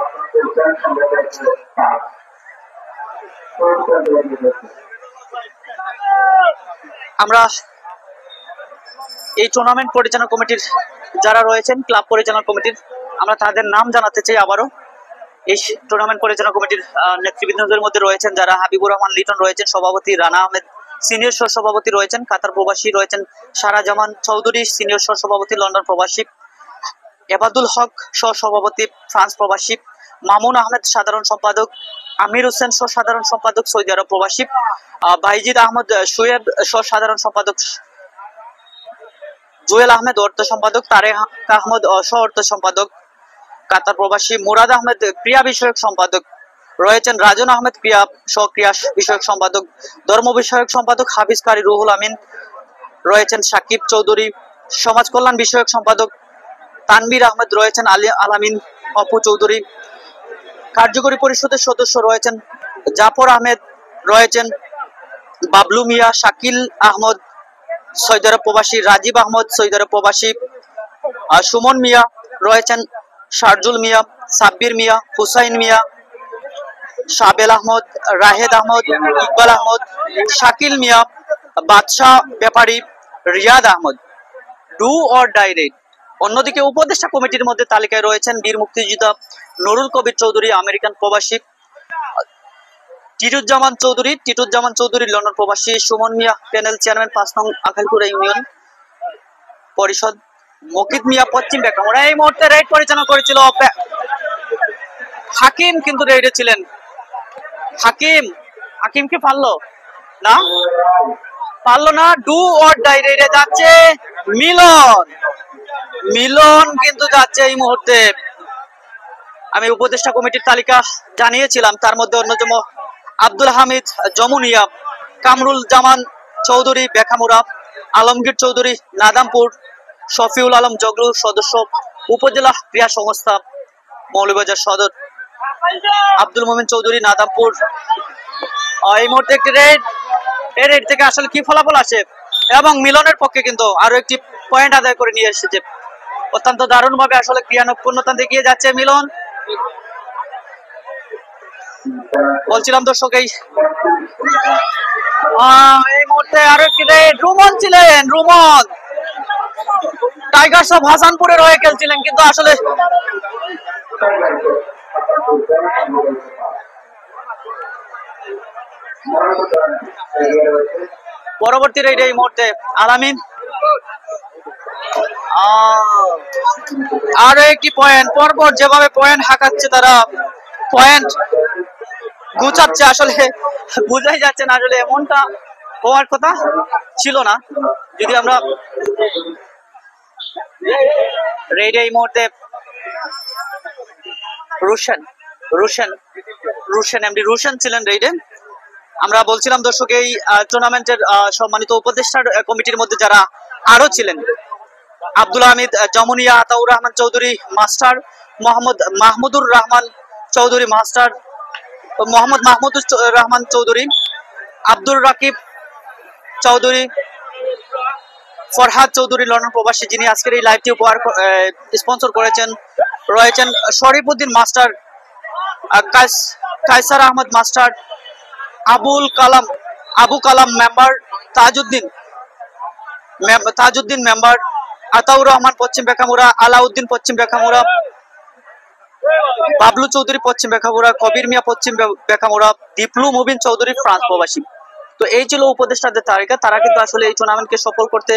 Speaker 1: আমরা এই টুর্নামেন্ট পরিচালনা কমিটির যারা রয়েছেন, ক্লাব পরিচালনা কমিটির, আমরা তাদের নাম জানাতে চাই আবারও। এই টুর্নামেন্ট পরিচালনা কমিটির নেতৃবৃন্দদের মধ্যে রয়েছেন যারা হাবিবুর রহমান লিটন রয়েছেন সভাপতি, রানা আহমেদ সিনিয়র সহ সভাপতি রয়েছেন, কাতার প্রবাসী রয়েছেন শাহজামান চৌধুরী সিনিয়র সহ সভাপতি, লন্ডন প্রবাসী এবাদুল হক সহ সভাপতি, ফ্রান্স প্রবাসী, মামুন আহমেদ সাধারণ সম্পাদক, আমির হোসেন সহ সাধারণ সম্পাদক, সৌদি আরব প্রবাসী, ভাইজিদ আহমদ শুয়েব সহ সাধারণ সম্পাদক, জুয়েল আহমেদ অর্থ সম্পাদক, তারেক আহমদ সহ অর্থ সম্পাদক, কাতার প্রবাসী, মুরাদ আহমেদ ক্রিয়া বিষয়ক সম্পাদক রয়েছেন, রাজন আহমেদ ক্রিয়া সক্রিয়া বিষয়ক সম্পাদক, ধর্ম বিষয়ক সম্পাদক হাফিজ কারি রুহুল আমিন রয়েছেন, সাকিব চৌধুরী সমাজ কল্যাণ বিষয়ক সম্পাদক, তানভীর আহমেদ রয়েছেন, আলামিন অপু চৌধুরী কার্যকরী পরিষদের সদস্য রয়েছেন, জাফর আহমেদ রয়েছেন, বাবলু মিয়া, শাকিল আহমদ সৌদি আরব প্রবাসী, রাজীব আহমদ সৌদি আরব প্রবাসী, সুমন মিয়া রয়েছেন, শারজুল মিয়া, সাব্বির মিয়া, হুসাইন মিয়া, শাবেল Ahmad, রাহেদ Ahmad, Iqbal Ahmad, Shakil Mia, Badshah Bepari, Riyad Ahmad. Do or die red. অন্যদিকে উপদেষ্টা কমিটির মধ্যে তালিকায় রয়েছেন বীর মুক্তিযোদ্ধা নুরুল কবির চৌধুরী আমেরিকান প্রবাসী, টিটুজ্জামান চৌধুরী লন্ডন প্রবাসী, সুমন মিয়া প্যানেল চেয়ারম্যান 5 নং আখালপুরা ইউনিয়ন পরিষদ, মকিদ মিয়া পশ্চিম বেকামোড়া। এই মুহূর্তে রেড পরিচালনা করেছিল হাকিম, কিন্তু রেডে ছিলেন হাকিম কি পারলো না, ডু অর ডাই রেডে যাচ্ছে মিলন কিন্তু যাচ্ছে এই মুহূর্তে। আমি উপদেষ্টা কমিটির তালিকা জানিয়েছিলাম, তার মধ্যে অন্যতম আব্দুল হামিদ জমুনিয়া, কামরুল জামান চৌধুরী বেখামুরা, আলমগীর চৌধুরী নাদামপুর, শফিউল আলম জগলু সদস্য উপজেলা ক্রীড়া সংস্থা মৌলভীবাজার সদর, আব্দুল মোমিন চৌধুরী নাদামপুর। এই মুহূর্তে একটি রেড, এই রেড থেকে আসলে কি ফলাফল আসে, এবং মিলনের পক্ষে কিন্তু আরো একটি পয়েন্ট আদায় করে নিয়ে এসেছে। অত্যন্ত দারুণ ভাবে আসলে ক্রিয়ানৈপুণ্যতা দেখিয়ে যাচ্ছে মিলন। বলছিলাম দর্শক এই মুহূর্তে আরো একটি রেড, রুমন ছিলেন, রুমন টাইগার্স অফ হাসানপুরের হয়ে খেলছিলেন, কিন্তু আসলে পরবর্তী রেডে এই মুহূর্তে আলামিন আরো একটি পয়েন্ট, পরপর যেভাবে পয়েন্ট হাঁকাচ্ছে তারা, পয়েন্ট গুছাচ্ছে, আসলে বুঝাই যাচ্ছে না আসলে এমনটা হওয়ার কথা ছিল না। যদি আমরা রেডে এই মুহূর্তে রুশন ছিলেন রেডে। আমরা বলছিলাম দর্শক এই টুর্নামেন্টের সম্মানিত উপদেষ্টা কমিটির মধ্যে যারা আরো ছিলেন, Abdul Hamid Jamunia, Ataur Rahman Chowdhury master, Mohammad Mahmudur Rahman Chowdhury master, Mohammad Mahmudur Rahman Chowdhury, Abdur Rakib Chowdhury, Farhad Chowdhury London প্রবাসী যিনি আজকের এই লাইভটি উপহার স্পন্সর করেছেন, রয়েছেন Sharif Uddin master, Kaiser Ahmad master, Abu Kalam member, Tajuddin member, Ataur Rahman Paschim Bekhamura, Alauddin পশ্চিম বেখামুরা, বাবলু চৌধুরী পশ্চিম বেখামুরা, কবির মিয়া পশ্চিম বেখামুরা, দীপলু মুবিন চৌধুরী ফ্রান্স প্রবাসী। তো এই ছিল উপদেষ্টাদের তালিকা। তারা কিন্তু আসলে এই টুর্নামেন্টকে সফল করতে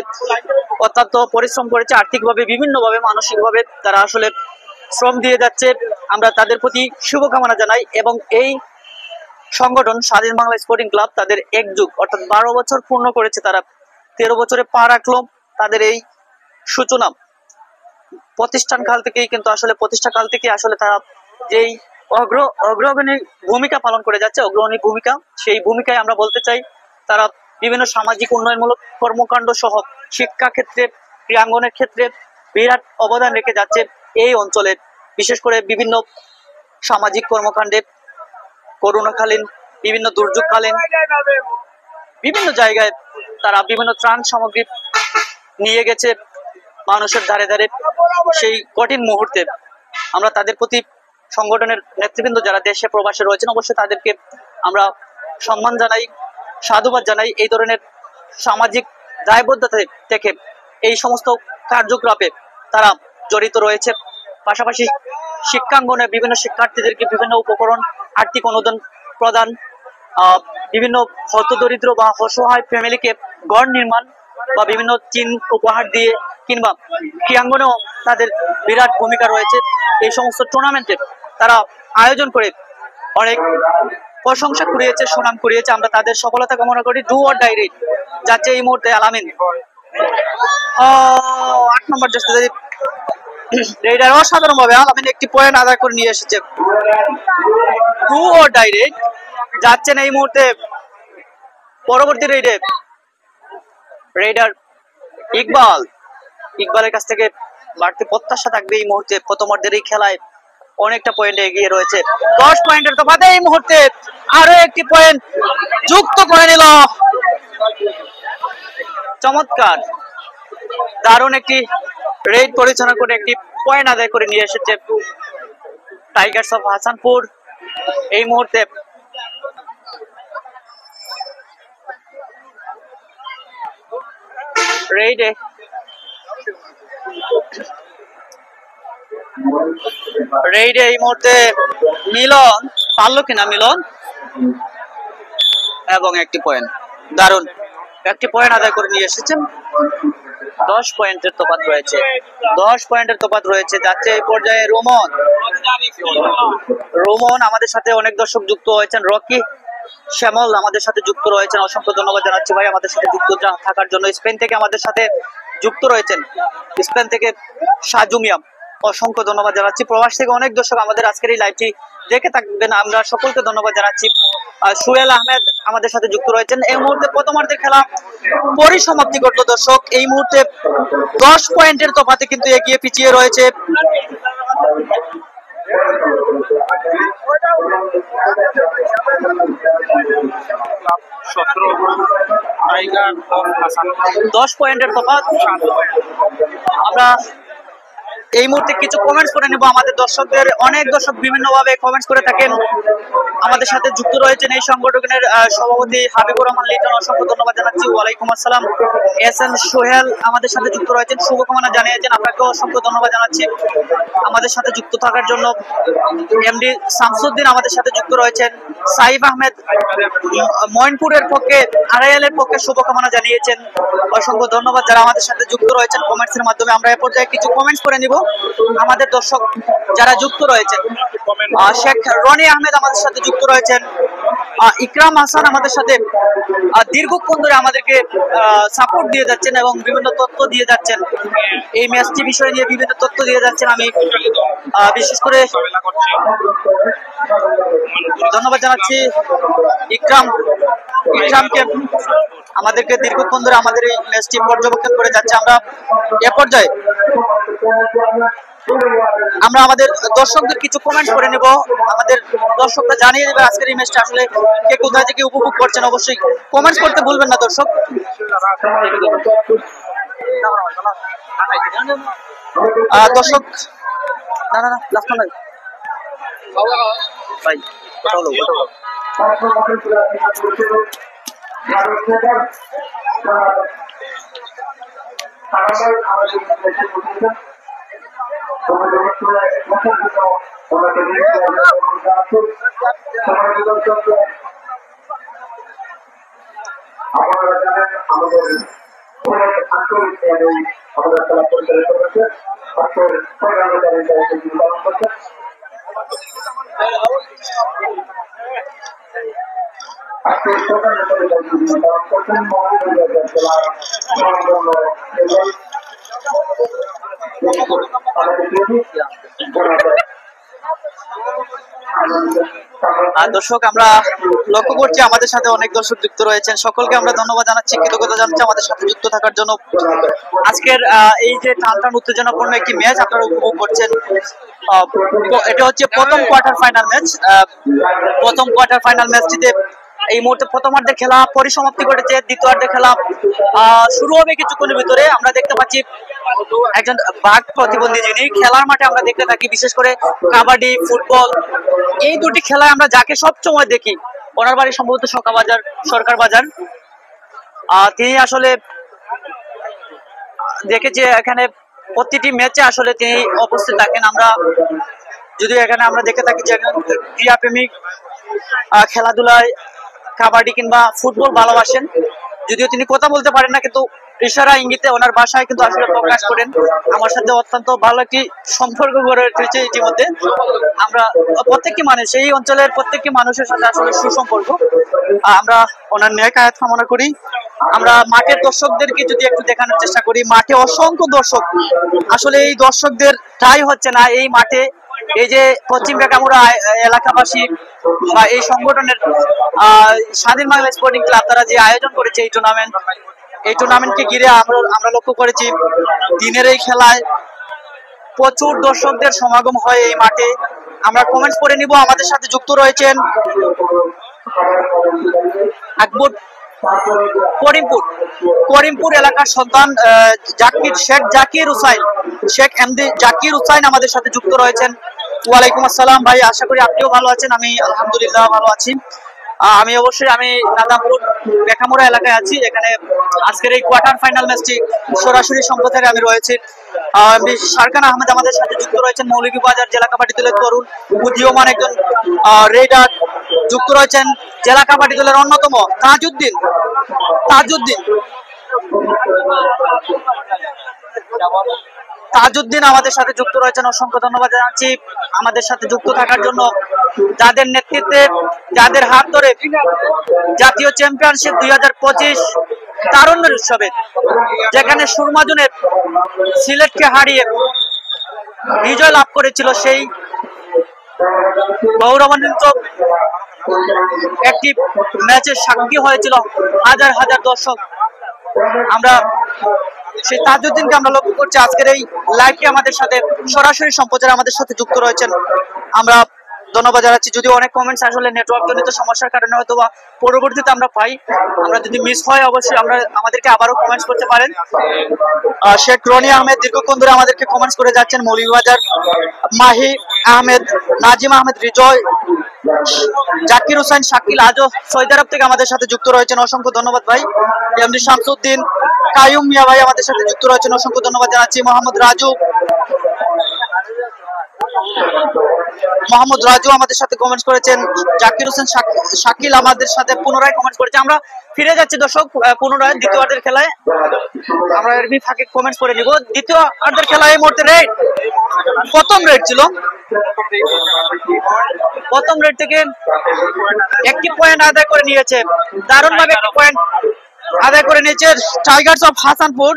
Speaker 1: অত্যন্ত পরিশ্রম করেছে, আর্থিকভাবে বিভিন্নভাবে মানসিকভাবে তারা আসলে শ্রম দিয়ে যাচ্ছে। আমরা তাদের প্রতি শুভকামনা জানাই, এবং এই সংগঠন স্বাধীন বাংলা স্পোর্টিং ক্লাব তাদের একযুগ অর্থাৎ 12 বছর পূর্ণ করেছে, তারা 13 বছরে পা রাখলো। তাদের এই সূচনা প্রতিষ্ঠাকাল থেকে আসলে তারা যেই অগ্রগণী ভূমিকা পালন করে যাচ্ছে, অগ্রণী ভূমিকা, সেই ভূমিকায় আমরা বলতে চাই তারা বিভিন্ন সামাজিক উন্নয়নমূলক কর্মকাণ্ড সহ শিক্ষা ক্ষেত্রে, ক্রীড়াঙ্গনের ক্ষেত্রে বিরাট অবদান রেখে যাচ্ছে এই অঞ্চলে, বিশেষ করে বিভিন্ন সামাজিক কর্মকাণ্ডে, করোনাকালীন, বিভিন্ন দুর্যোগকালীন বিভিন্ন জায়গায় তারা বিভিন্ন ত্রাণ সামগ্রী নিয়ে গেছে মানুষের ধারে ধারে। সেই কঠিন মুহূর্তে আমরা তাদের প্রতি, সংগঠনের নেতৃবৃন্দ যারা দেশে প্রবাসে রয়েছেন, অবশ্যই তাদেরকে আমরা সম্মান জানাই, সাধুবাদ জানাই। এই ধরনের সামাজিক দায়বদ্ধতা থেকে এই সমস্ত কার্যকলাপে তারা জড়িত রয়েছে। পাশাপাশি শিক্ষাঙ্গনে বিভিন্ন শিক্ষার্থীদেরকে বিভিন্ন উপকরণ, আর্থিক অনুদান প্রদান, বিভিন্ন হতদরিদ্র বা অসহায় ফ্যামিলিকে ঘর নির্মাণ বা বিভিন্ন চিন উপহার দিয়ে, কিংবা ক্রীড়াঙ্গনেও তাদের বিরাট ভূমিকা রয়েছে। এই সমস্ত টুর্নামেন্টে তারা আয়োজন করে অনেক প্রশংসা কুড়িয়েছে, সুনাম কুড়িয়েছে। আমরা তাদের সফলতা কামনা করি। ডু অর ডাই রেড যাচ্ছে এই মুহূর্তে আলামিন 8 নম্বর জার্সি রেডার অসাধারণ ভাবে আলামিন একটি পয়েন্ট আদায় করে নিয়ে এসেছে। ডু অর ডাই রেড যাচ্ছেন এই মুহূর্তে পরবর্তী রেডে রেডার ইকবালের কাছ থেকে বাড়তি প্রত্যাশা থাকবে এই মুহূর্তে। প্রথমার্ধের এই খেলায় অনেকটা পয়েন্ট এগিয়ে রয়েছে, 10 পয়েন্টের তফাতে এই মুহূর্তে আরো একটি পয়েন্ট যুক্ত করে নিল। চমৎকার, দারুণ একটি রেড পরিচালনা করে একটি পয়েন্ট আদায় করে নিয়ে এসেছে টাইগার্স অফ হাসানপুর। এই মুহূর্তে রেডে এই মুহূর্তে মিলন পারলো কিনা, মিলন এবং একটি পয়েন্ট, দারুণ একটি পয়েন্ট আদায় করে নিয়ে এসেছেন। 10 পয়েন্টের তফাৎ রয়েছে, 10 পয়েন্টের তফাৎ রয়েছে। যাচ্ছে এই পর্যায়ে রোমন আমাদের সাথে অনেক দর্শক যুক্ত হয়েছেন। রকি শ্যামল আমাদের সাথে যুক্ত রয়েছেন, অসংখ্য ধন্যবাদ জানাচ্ছি ভাই আমাদের সাথে যুক্ত থাকার জন্য। স্পেন থেকে আমাদের সাথে যুক্ত রয়েছেন, স্পেন থেকে সাজু মিয়াম, অসংখ্য ধন্যবাদ জানাচ্ছি। প্রবাস থেকে অনেক দর্শক আমাদের আজকের এই লাইভটি দেখে থাকবেন, আমরা সকলকে ধন্যবাদ জানাচ্ছি। সুহেল আহমেদ আমাদের সাথে যুক্ত রয়েছেন। এই মুহূর্তে প্রথমার্ধের খেলা পরিসমাপ্তি ঘটলো দর্শক। এই মুহূর্তে 10 পয়েন্টের তফাতে কিন্তু এগিয়ে পিছিয়ে রয়েছে টাইগার অফ হাসানপুর। 10 পয়েন্টের তফাৎ। আমরা এই মুহূর্তে কিছু কমেন্টস করে নিব আমাদের দর্শকদের। অনেক দর্শক বিভিন্ন ভাবে কমেন্টস করে থাকেন, আমাদের সাথে যুক্ত রয়েছেন এই সংগঠনের সভাপতি হাবিবুর রহমান লিটন, অসংখ্য ধন্যবাদ জানাচ্ছি। ওয়ালাইকুম আসসালাম। এস.এন. সোহেল আমাদের সাথে যুক্ত রয়েছেন, শুভকামনা জানিয়েছেন, আপনাকে অসংখ্য ধন্যবাদ জানাচ্ছি আমাদের সাথে যুক্ত থাকার জন্য। এমডি শামসুদ্দিন আমাদের সাথে যুক্ত রয়েছেন। সাইফ আহমেদ ময়নপুরের পক্ষে, আড়াইয়াল এর পক্ষে শুভকামনা জানিয়েছেন, অসংখ্য ধন্যবাদ যারা আমাদের সাথে যুক্ত রয়েছেন কমেন্টস এর মাধ্যমে। আমরা এ পর্যায়ে কিছু কমেন্টস করে নিব আমাদের দর্শক যারা যুক্ত রয়েছেন। শেখ রনি আহমেদ আমাদের সাথে যুক্ত রয়েছেন। ইকরাম হাসান আমাদের সাথে দীর্ঘক্ষণ ধরে আমাদেরকে সাপোর্ট দিয়ে যাচ্ছেন এবং বিভিন্ন তথ্য দিয়ে যাচ্ছেন, এই ম্যাচটি বিষয় নিয়ে বিভিন্ন তথ্য দিয়ে যাচ্ছেন। আমি বিশেষ করে ধন্যবাদ জানাচ্ছি ইকরামকে, আমাদেরকে দীর্ঘক্ষণ ধরে আমাদের এই ম্যাচটি পর্যবেক্ষণ করে যাচ্ছে। আমরা এ পর্যায়ে আমরা আমাদের দর্শকদের কিছু কমেন্ট করে নেব, আমাদের দর্শকরা জানিয়ে দেবে আজকের এই ম্যাচটা আসলে কে কোথায় থেকে উপভোগ করছেন। অবশ্যই কমেন্টস করতে ভুলবেন না দর্শক। দর্শক না না না লাস্ট নাই ভাই, চলো চলো।
Speaker 2: আপনারা জানেন আমাদের আমাদের খেলা পরিচালিত করছে, পালন করছে। আজকে প্রধান পালন করছেন মহানগর জেলার আমাদের
Speaker 1: আর দর্শক আমরা লক্ষ্য করছি আমাদের সাথে অনেক দর্শক যুক্ত রয়েছেন, সকলকে আমরা ধন্যবাদ জানাচ্ছি, কৃতজ্ঞতা জানাচ্ছি আমাদের সাথে যুক্ত থাকার জন্য। আজকের এই যে টান টান উত্তেজনাপূর্ণ একটি ম্যাচ আপনারা উপভোগ করছেন, এটা হচ্ছে প্রথম কোয়ার্টার ফাইনাল ম্যাচ। প্রথম কোয়ার্টার ফাইনাল ম্যাচটিতে এই মুহূর্তে প্রথমার্ধের খেলা পরিসমাপ্তি ঘটেছে, দ্বিতীয়ার্ধের খেলা শুরু হবে কিছুক্ষণের ভিতরে। আমরা দেখতে পাচ্ছি একজন বাঘ প্রতিবন্ধী যিনি খেলার মাঠে আমরা দেখতে থাকি, বিশেষ করে কাবাডি, ফুটবল, এই দুটি খেলায় আমরা যাকে সবসময় দেখি, ওনার বাড়ি সম্ভবত সরকার বাজার। তিনি আসলে দেখেছি এখানে প্রতিটি ম্যাচে আসলে তিনি উপস্থিত থাকেন। আমরা যদিও এখানে আমরা দেখে থাকি যে একজন ক্রীড়াপ্রেমিক, খেলাধুলায় কাবাডি কিংবা ফুটবল ভালোবাসেন, যদিও তিনি কথা বলতে পারেন না, কিন্তু ইশারা ইঙ্গিতে ওনার ভাষায় কিন্তু আসলে প্রকাশ করেন। আমার সাথে অত্যন্ত ভালো একটি সম্পর্ক গড়ে উঠেছে ইতিমধ্যে। আমরা প্রত্যেকটি মানুষ, এই অঞ্চলের প্রত্যেকটি মানুষের সাথে আসলে সুসম্পর্ক। আমরা ওনার ন্যায় কায়াত কামনা করি। আমরা মাঠের দর্শকদেরকে যদি একটু দেখানোর চেষ্টা করি, মাঠে অসংখ্য দর্শক, আসলে এই দর্শকদের ঠাঁই হচ্ছে না এই মাঠে। এই যে পশ্চিম বেকামুড়া এলাকাবাসী বা এই সংগঠনের স্বাধীন বাংলা স্পোর্টিং ক্লাব তারা যে আয়োজন করেছে এই টুর্নামেন্টকে ঘিরে আমরা লক্ষ্য করেছি দিনের এই খেলায় প্রচুর দর্শকদের সমাগম হয় এই মাঠে। আমরা কমেন্টস করে নিব। আমাদের সাথে যুক্ত রয়েছেন আকবর, করিমপুর এলাকার সন্তান শেখ এমডি জাকির হুসাইন আমাদের সাথে যুক্ত রয়েছেন। ওয়ালাইকুম আসসালাম ভাই, আশা করি আপনিও ভালো আছেন। আমি আলহামদুলিল্লাহ ভালো আছি। আমি নাদামপুর বেকামুড়া এলাকায় আছি। এখানে আজকের এই কোয়ার্টার ফাইনাল ম্যাচটি সরাসরি সম্প্রচারে আমি রয়েছি। শারকান আহমেদ আমাদের সাথে যুক্ত রয়েছেন, মৌলভীবাজার জেলা কাবাডি দলের তরুণ উদীয়মান একজন রেডার। যুক্ত রয়েছেন জেলা কাবাডি দলের অন্যতম তাজউদ্দিন আমাদের সাথে যুক্ত রয়েছেন। অসংখ্য ধন্যবাদ জানাচ্ছি আমাদের সাথে যুক্ত থাকার জন্য, যাদের নেতৃত্বে, যাদের হাত ধরে জাতীয় চ্যাম্পিয়নশিপ 2025 তারুণ্যের উৎসবে, যেখানে সুরমাজুনের সিলেটকে হারিয়ে বিজয় লাভ করেছিল, সেই গৌরবান্বিত একটি ম্যাচের সাক্ষী হয়েছিল হাজার হাজার দর্শক। আমরা সেই তাজউদ্দিনকে আমরা লক্ষ্য করছি আজকের এই লাইভে আমাদের সাথে সরাসরি সম্প্রচারে আমাদের সাথে যুক্ত রয়েছেন। আমরা ধন্যবাদ জানাচ্ছি। যদিও অনেক কমেন্টস আসলে নেটওয়ার্ক জনিত সমস্যার কারণে হয়তো বা পরবর্তীতে আমরা পাই, আমরা যদি মিস হয় অবশ্যই আমাদেরকে আবারও কমেন্টস করতে পারেন। শেখ রনি আহমেদ দীর্ঘক্ষণ ধরে আমাদেরকে কমেন্টস করে যাচ্ছেন। মৌলভীবাজার মাহি আহমেদ, নাজিম আহমেদ, রিজয়, জাকির হুসাইন, শাকিল আজও সৌদি আরব থেকে আমাদের সাথে যুক্ত রয়েছেন। অসংখ্য ধন্যবাদ ভাই। এমডি শামসুদ্দিন, কায়ুম মিয়া ভাই আমাদের সাথে যুক্ত রয়েছেন। অসংখ্য ধন্যবাদ জানাচ্ছি। মোহাম্মদ রাজু আমাদের সাথে কমেন্টস করেছেন। জাকির হোসেন, শাকিল আমাদের সাথে পুনরায় কমেন্টস করেছে। আমরা ফিরে যাচ্ছি দর্শক পুনরায় দ্বিতীয়ার্ধের খেলায়। আমরা এর ফাঁকে কমেন্টস করে নিব। দ্বিতীয়ার্ধের খেলায় এই মুহূর্তে প্রথম রেড ছিল, প্রথম রেড থেকে একটি পয়েন্ট আদায় করে নিয়েছে, দারুণ ভাবে একটি পয়েন্ট আদায় করে নিয়েছে টাইগার্স অফ হাসানপুর।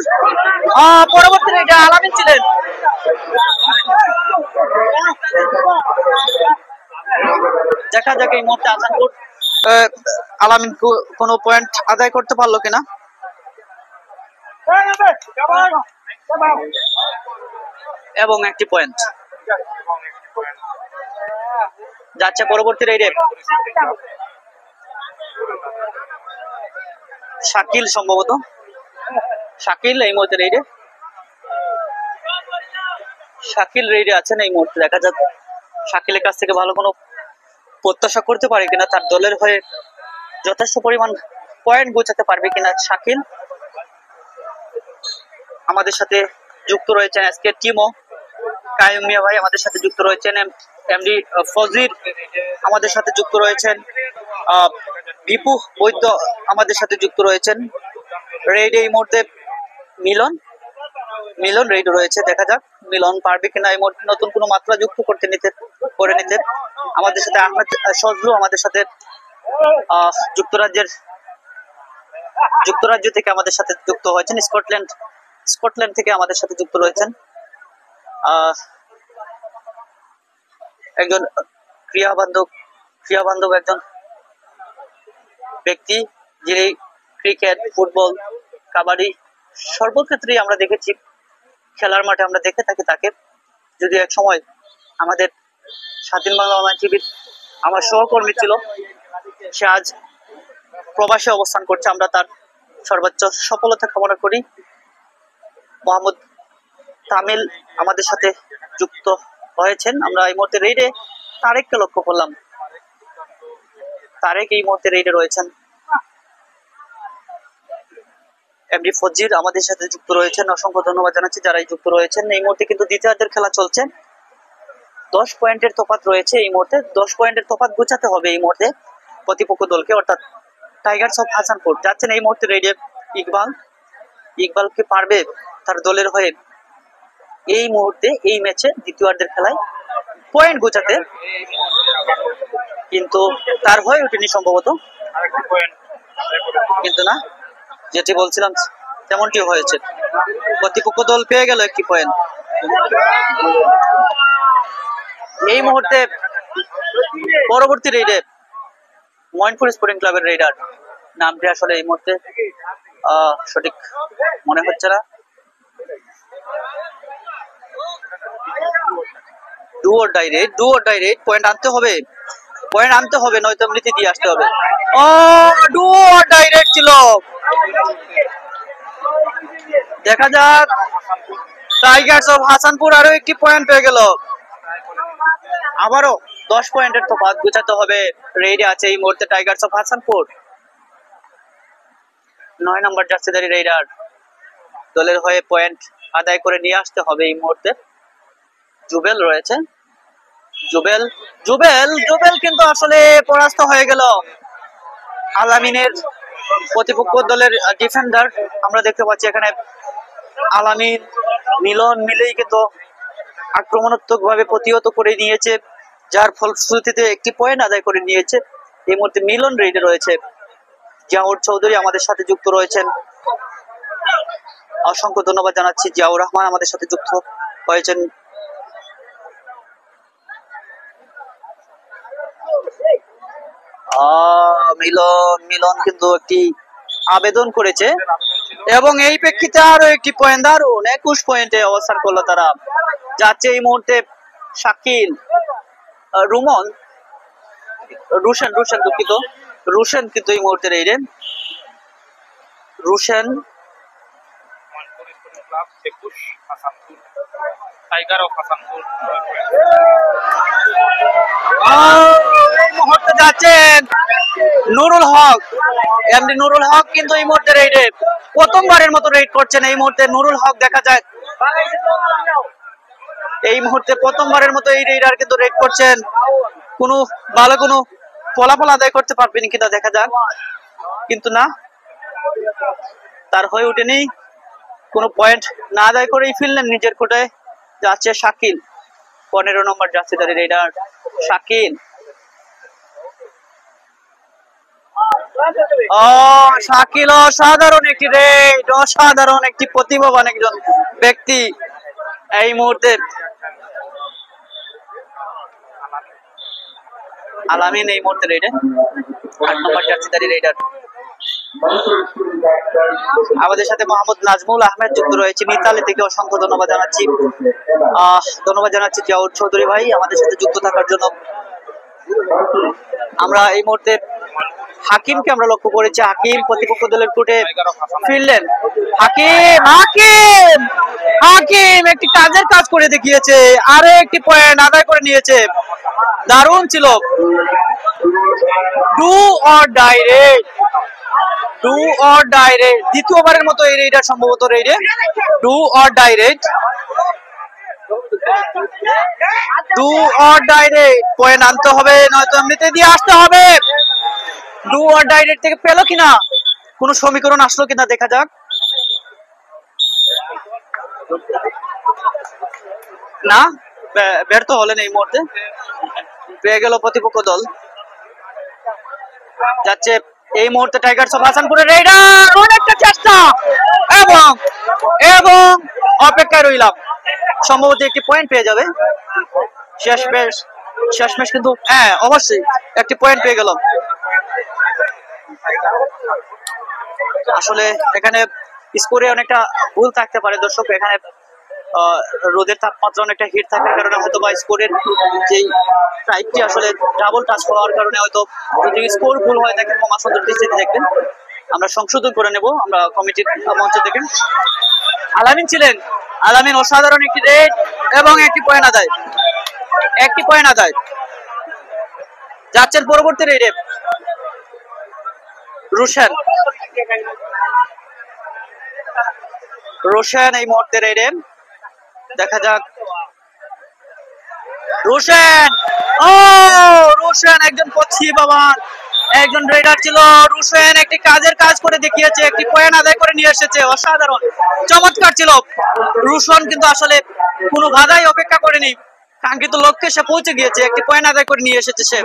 Speaker 1: পরবর্তী রেডে আলামিন ছিলেন। দেখা যাক এই মুহূর্তে হাসানপুর আলামিন কোনো পয়েন্ট আদায় করতে পারলো কিনা। এবং একটি পয়েন্ট যাচ্ছে পরবর্তী রেডে শাকিল, সম্ভবত শাকিল এই মুহূর্তে শাকিল রেডে আছেন এই মুহূর্তে। দেখা যাক শাকিলের কাছ থেকে ভালো কোনো প্রত্যাশা করতে পারে কিনা, তার দলের হয়ে যথেষ্ট পরিমাণ পয়েন্ট গোছাতে পারবে কিনা শাকিল। আমাদের সাথে যুক্ত রয়েছেন আজকে টিমও কায়ুম মিয়া ভাই আমাদের সাথে যুক্ত রয়েছেন। এমডি ফজির আমাদের সাথে যুক্ত রয়েছেন। বিপু বৈদ্য আমাদের সাথে যুক্ত রয়েছেন। রেডে এই মুহূর্তে মিলন রেডি রয়েছে। দেখা যাক মিলন পারবে কিনা এই মুহূর্তে নতুন কোনো মাত্রা যুক্ত করে নিতে। আমাদের সাথে আহমেদ সজলু আমাদের সাথে যুক্তরাজ্য থেকে আমাদের সাথে যুক্ত হয়েছেন। স্কটল্যান্ড থেকে আমাদের সাথে যুক্ত রয়েছেন একজন ক্রীড়া বান্ধব একজন ব্যক্তি, যিনি ক্রিকেট, ফুটবল, কাবাডি সর্বক্ষেত্রেই আমরা দেখেছি, খেলার মাঠে আমরা দেখে থাকি তাকে। যদি এক সময় আমাদের স্বাধীন বাংলা অনলাইন টিভির আমার সহকর্মী ছিল, সে আজ প্রবাসে অবস্থান করছে। আমরা তার সর্বোচ্চ সফলতা কামনা করি। মোহাম্মদ তামিল আমাদের সাথে যুক্ত হয়েছেন। আমরা এই মুহূর্তে রেইডে তারেককে লক্ষ্য করলাম। তারেক এই মুহূর্তে রেইডে রয়েছেন। এমডি ফজির আমাদের সাথে যুক্ত রয়েছেন। অসংখ্য ধন্যবাদ জানাচ্ছি যারাই যুক্ত রয়েছেন। এই মুহূর্তে কিন্তু দ্বিতীয়ার্ধের খেলা চলছে। 10 পয়েন্টের তফাৎ রয়েছে এই মুহূর্তে। 10 পয়েন্টের তফাৎ গোছাতে হবে এই মুহূর্তে প্রতিপক্ষ দলকে, অর্থাৎ টাইগার্স অফ হাসানপুর। যাচ্ছেন এই মুহূর্তে রেইডে ইকবাল কি পারবে তার দলের হয়ে এই মুহূর্তে এই ম্যাচে দ্বিতীয়ার্ধের খেলায় পয়েন্ট গোছাতে? কিন্তু তার হয়ে ওঠেনি সম্ভবত, কিন্তু না, যেটি বলছিলাম তেমনটি হয়েছে। প্রতিপক্ষ দল পেয়ে গেল একটি পয়েন্ট। এই মুহূর্তে পরবর্তী রেইডে ময়নপুর স্পোর্টিং ক্লাবের রেইডার, নামটি আসলে এই মুহূর্তে সঠিক মনে হচ্ছে না। Do or die raid, point আনতে হবে, নয়তো এমনিতে দিয়ে আসতে হবে। ডু অর ডাই রেড ছিল। দেখা যাক, টাইগার্স অফ হাসানপুর আরো একটি পয়েন্ট পেয়ে গেল। আবারও 10 পয়েন্টের তফাৎ গোছাতে হবে। রেইডে আছে এই মুহূর্তে টাইগার্স অফ হাসানপুর। 9 নম্বর জার্সিধারী রেইডার দলের হয়ে পয়েন্ট আদায় করে নিয়ে আসতে হবে এই মুহূর্তে। জুবেল রয়েছে। জুবেল কিন্তু আসলে পরাস্ত হয়ে গেল। আলামিনের প্রতিপক্ষ দলের ডিফেন্ডার আমরা দেখতে পাচ্ছি এখানে। আলামিন মিলন মিলেই কিন্তু আক্রমণাত্মক ভাবে প্রতিহত করে নিয়েছে, যার ফলশ্রুতিতে একটি পয়েন্ট আদায় করে নিয়েছে। এই মুহূর্তে মিলন রেইডে রয়েছে। জিয়াউর চৌধুরী আমাদের সাথে যুক্ত রয়েছেন। অসংখ্য ধন্যবাদ জানাচ্ছি। জিয়াউর রহমান আমাদের সাথে যুক্ত হয়েছেন। মিলন কিন্তু একটি আবেদন করেছে এবং এই প্রেক্ষিতে আরো একটি পয়েন্ট, দারুন 21 পয়েন্টে অবস্থান করলো তারা। যাচ্ছে এই মুহূর্তে শাকিল, রুশন দুঃখিত, রুশন কিন্তু এই মুহূর্তে রেইডে। রুশন টাইগার অফ হাসানপুর এই মুহূর্তে যাচ্ছেন নুরুল হক। এমডি নুরুল হক কিন্তু এই মুহূর্তে রেইডে প্রথমবারের মতো রেইড করছেন। এই মুহূর্তে নুরুল হক দেখা যায় এই মুহূর্তে প্রথমবারের মতো এই রেইডার কিন্তু রেড করছেন। কোনো ভালো কোনো ফলাফল আদায় করতে পারবেন কিনা দেখা যাক, কিন্তু না, তার হয়ে ওঠেনি। কোনো পয়েন্ট না আদায় করেই ফিরলেন নিজের কোটায়। যাচ্ছে শাকিল, 15 নম্বর জার্সিধারী রেইডার শাকিল। শাকিল অসাধারণ একটি রেড, অসাধারণ একটি প্রতিভাবান একজন ব্যক্তি। এই মুহূর্তে আলামিন এই মুহূর্তে রেইডে 8 নম্বর জার্সিধারী রেইডার। আমাদের সাথে মোহাম্মদ নাজমুল আহমেদ যুক্ত রয়েছে মিতালি থেকে। অসংখ্য ধন্যবাদ জানাচ্ছি জিয়াউর চৌধুরী ভাই আমাদের সাথে যুক্ত থাকার জন্য। আমরা এই মুহূর্তে হাকিমকে আমরা লক্ষ্য করেছি। হাকিম প্রতিপক্ষ দলের কোর্টে ফিরলেন। হাকিম একটি কাজের কাজ করে দেখিয়েছে, আরো একটি পয়েন্ট আদায় করে নিয়েছে। দারুণ ছিল। ডু অর ডাইরেক্ট দ্বিতীয়বারের মতো এই রেইডার সম্ভবত রেইডে ডু অর ডাইরেক্ট পয়েন্ট আনতে হবে, নয়তো এমনিতে দিয়ে আসতে হবে। ডু অর ডাইরেক্ট থেকে পেলো কিনা, কোন সমীকরণ আসলো কিনা দেখা যাক। না, ব্যর্থ হলেন এই মুহূর্তে। পেয়ে গেল প্রতিপক্ষ দল। যাচ্ছে এই মুহূর্তে টাইগার্স অফ হাসানপুরের রেইডার, অনেকটা চেষ্টা এবং অপেক্ষায় রইলাম। সম্ভবত একটি পয়েন্ট পেয়ে যাবে। শেষমেশ কিন্তু হ্যাঁ অবশ্যই একটি পয়েন্ট পেয়ে গেল। আসলে এখানে স্কোরে অনেকটা ভুল থাকতে পারে দর্শক, এখানে রোদের তাপমাত্রা অনেকটা হিট থাকার কারণে হয়তো বা স্কোরের যেই টাইপটি আসলে ডাবল টাচ হওয়ার কারণে হয়তো যদি স্কোর ভুল হয় থাকে ক্ষমা সুন্দর দৃষ্টিতে দেখবেন, আমরা সংশোধন করে নেব আমরা কমিটির মঞ্চ থেকে। আলামিন ছিলেন, আলামিন অসাধারণ একটি রেড এবং একটি পয়েন্ট আদায়, একটি পয়েন্ট আদায়। যাচ্ছেন পরবর্তী রেডে রোশন, রোশন এই মুহূর্তে রেডে, দেখা যাক রোশন। ও রোশন একজন পক্ষী বাবা, একজন রেডার ছিল রোশন, একটি কাজের কাজ করে দেখিয়েছে, একটি পয়েন্ট আদায় করে নিয়ে এসেছে, অসাধারণ চমৎকার ছিল রোশন, কিন্তু আসলে কোনো বাধাই অপেক্ষা করেনি, কাঙ্ক্ষিত লক্ষ্যে সে পৌঁছে গিয়েছে, একটি পয়েন্ট আদায় করে নিয়ে এসেছে সে।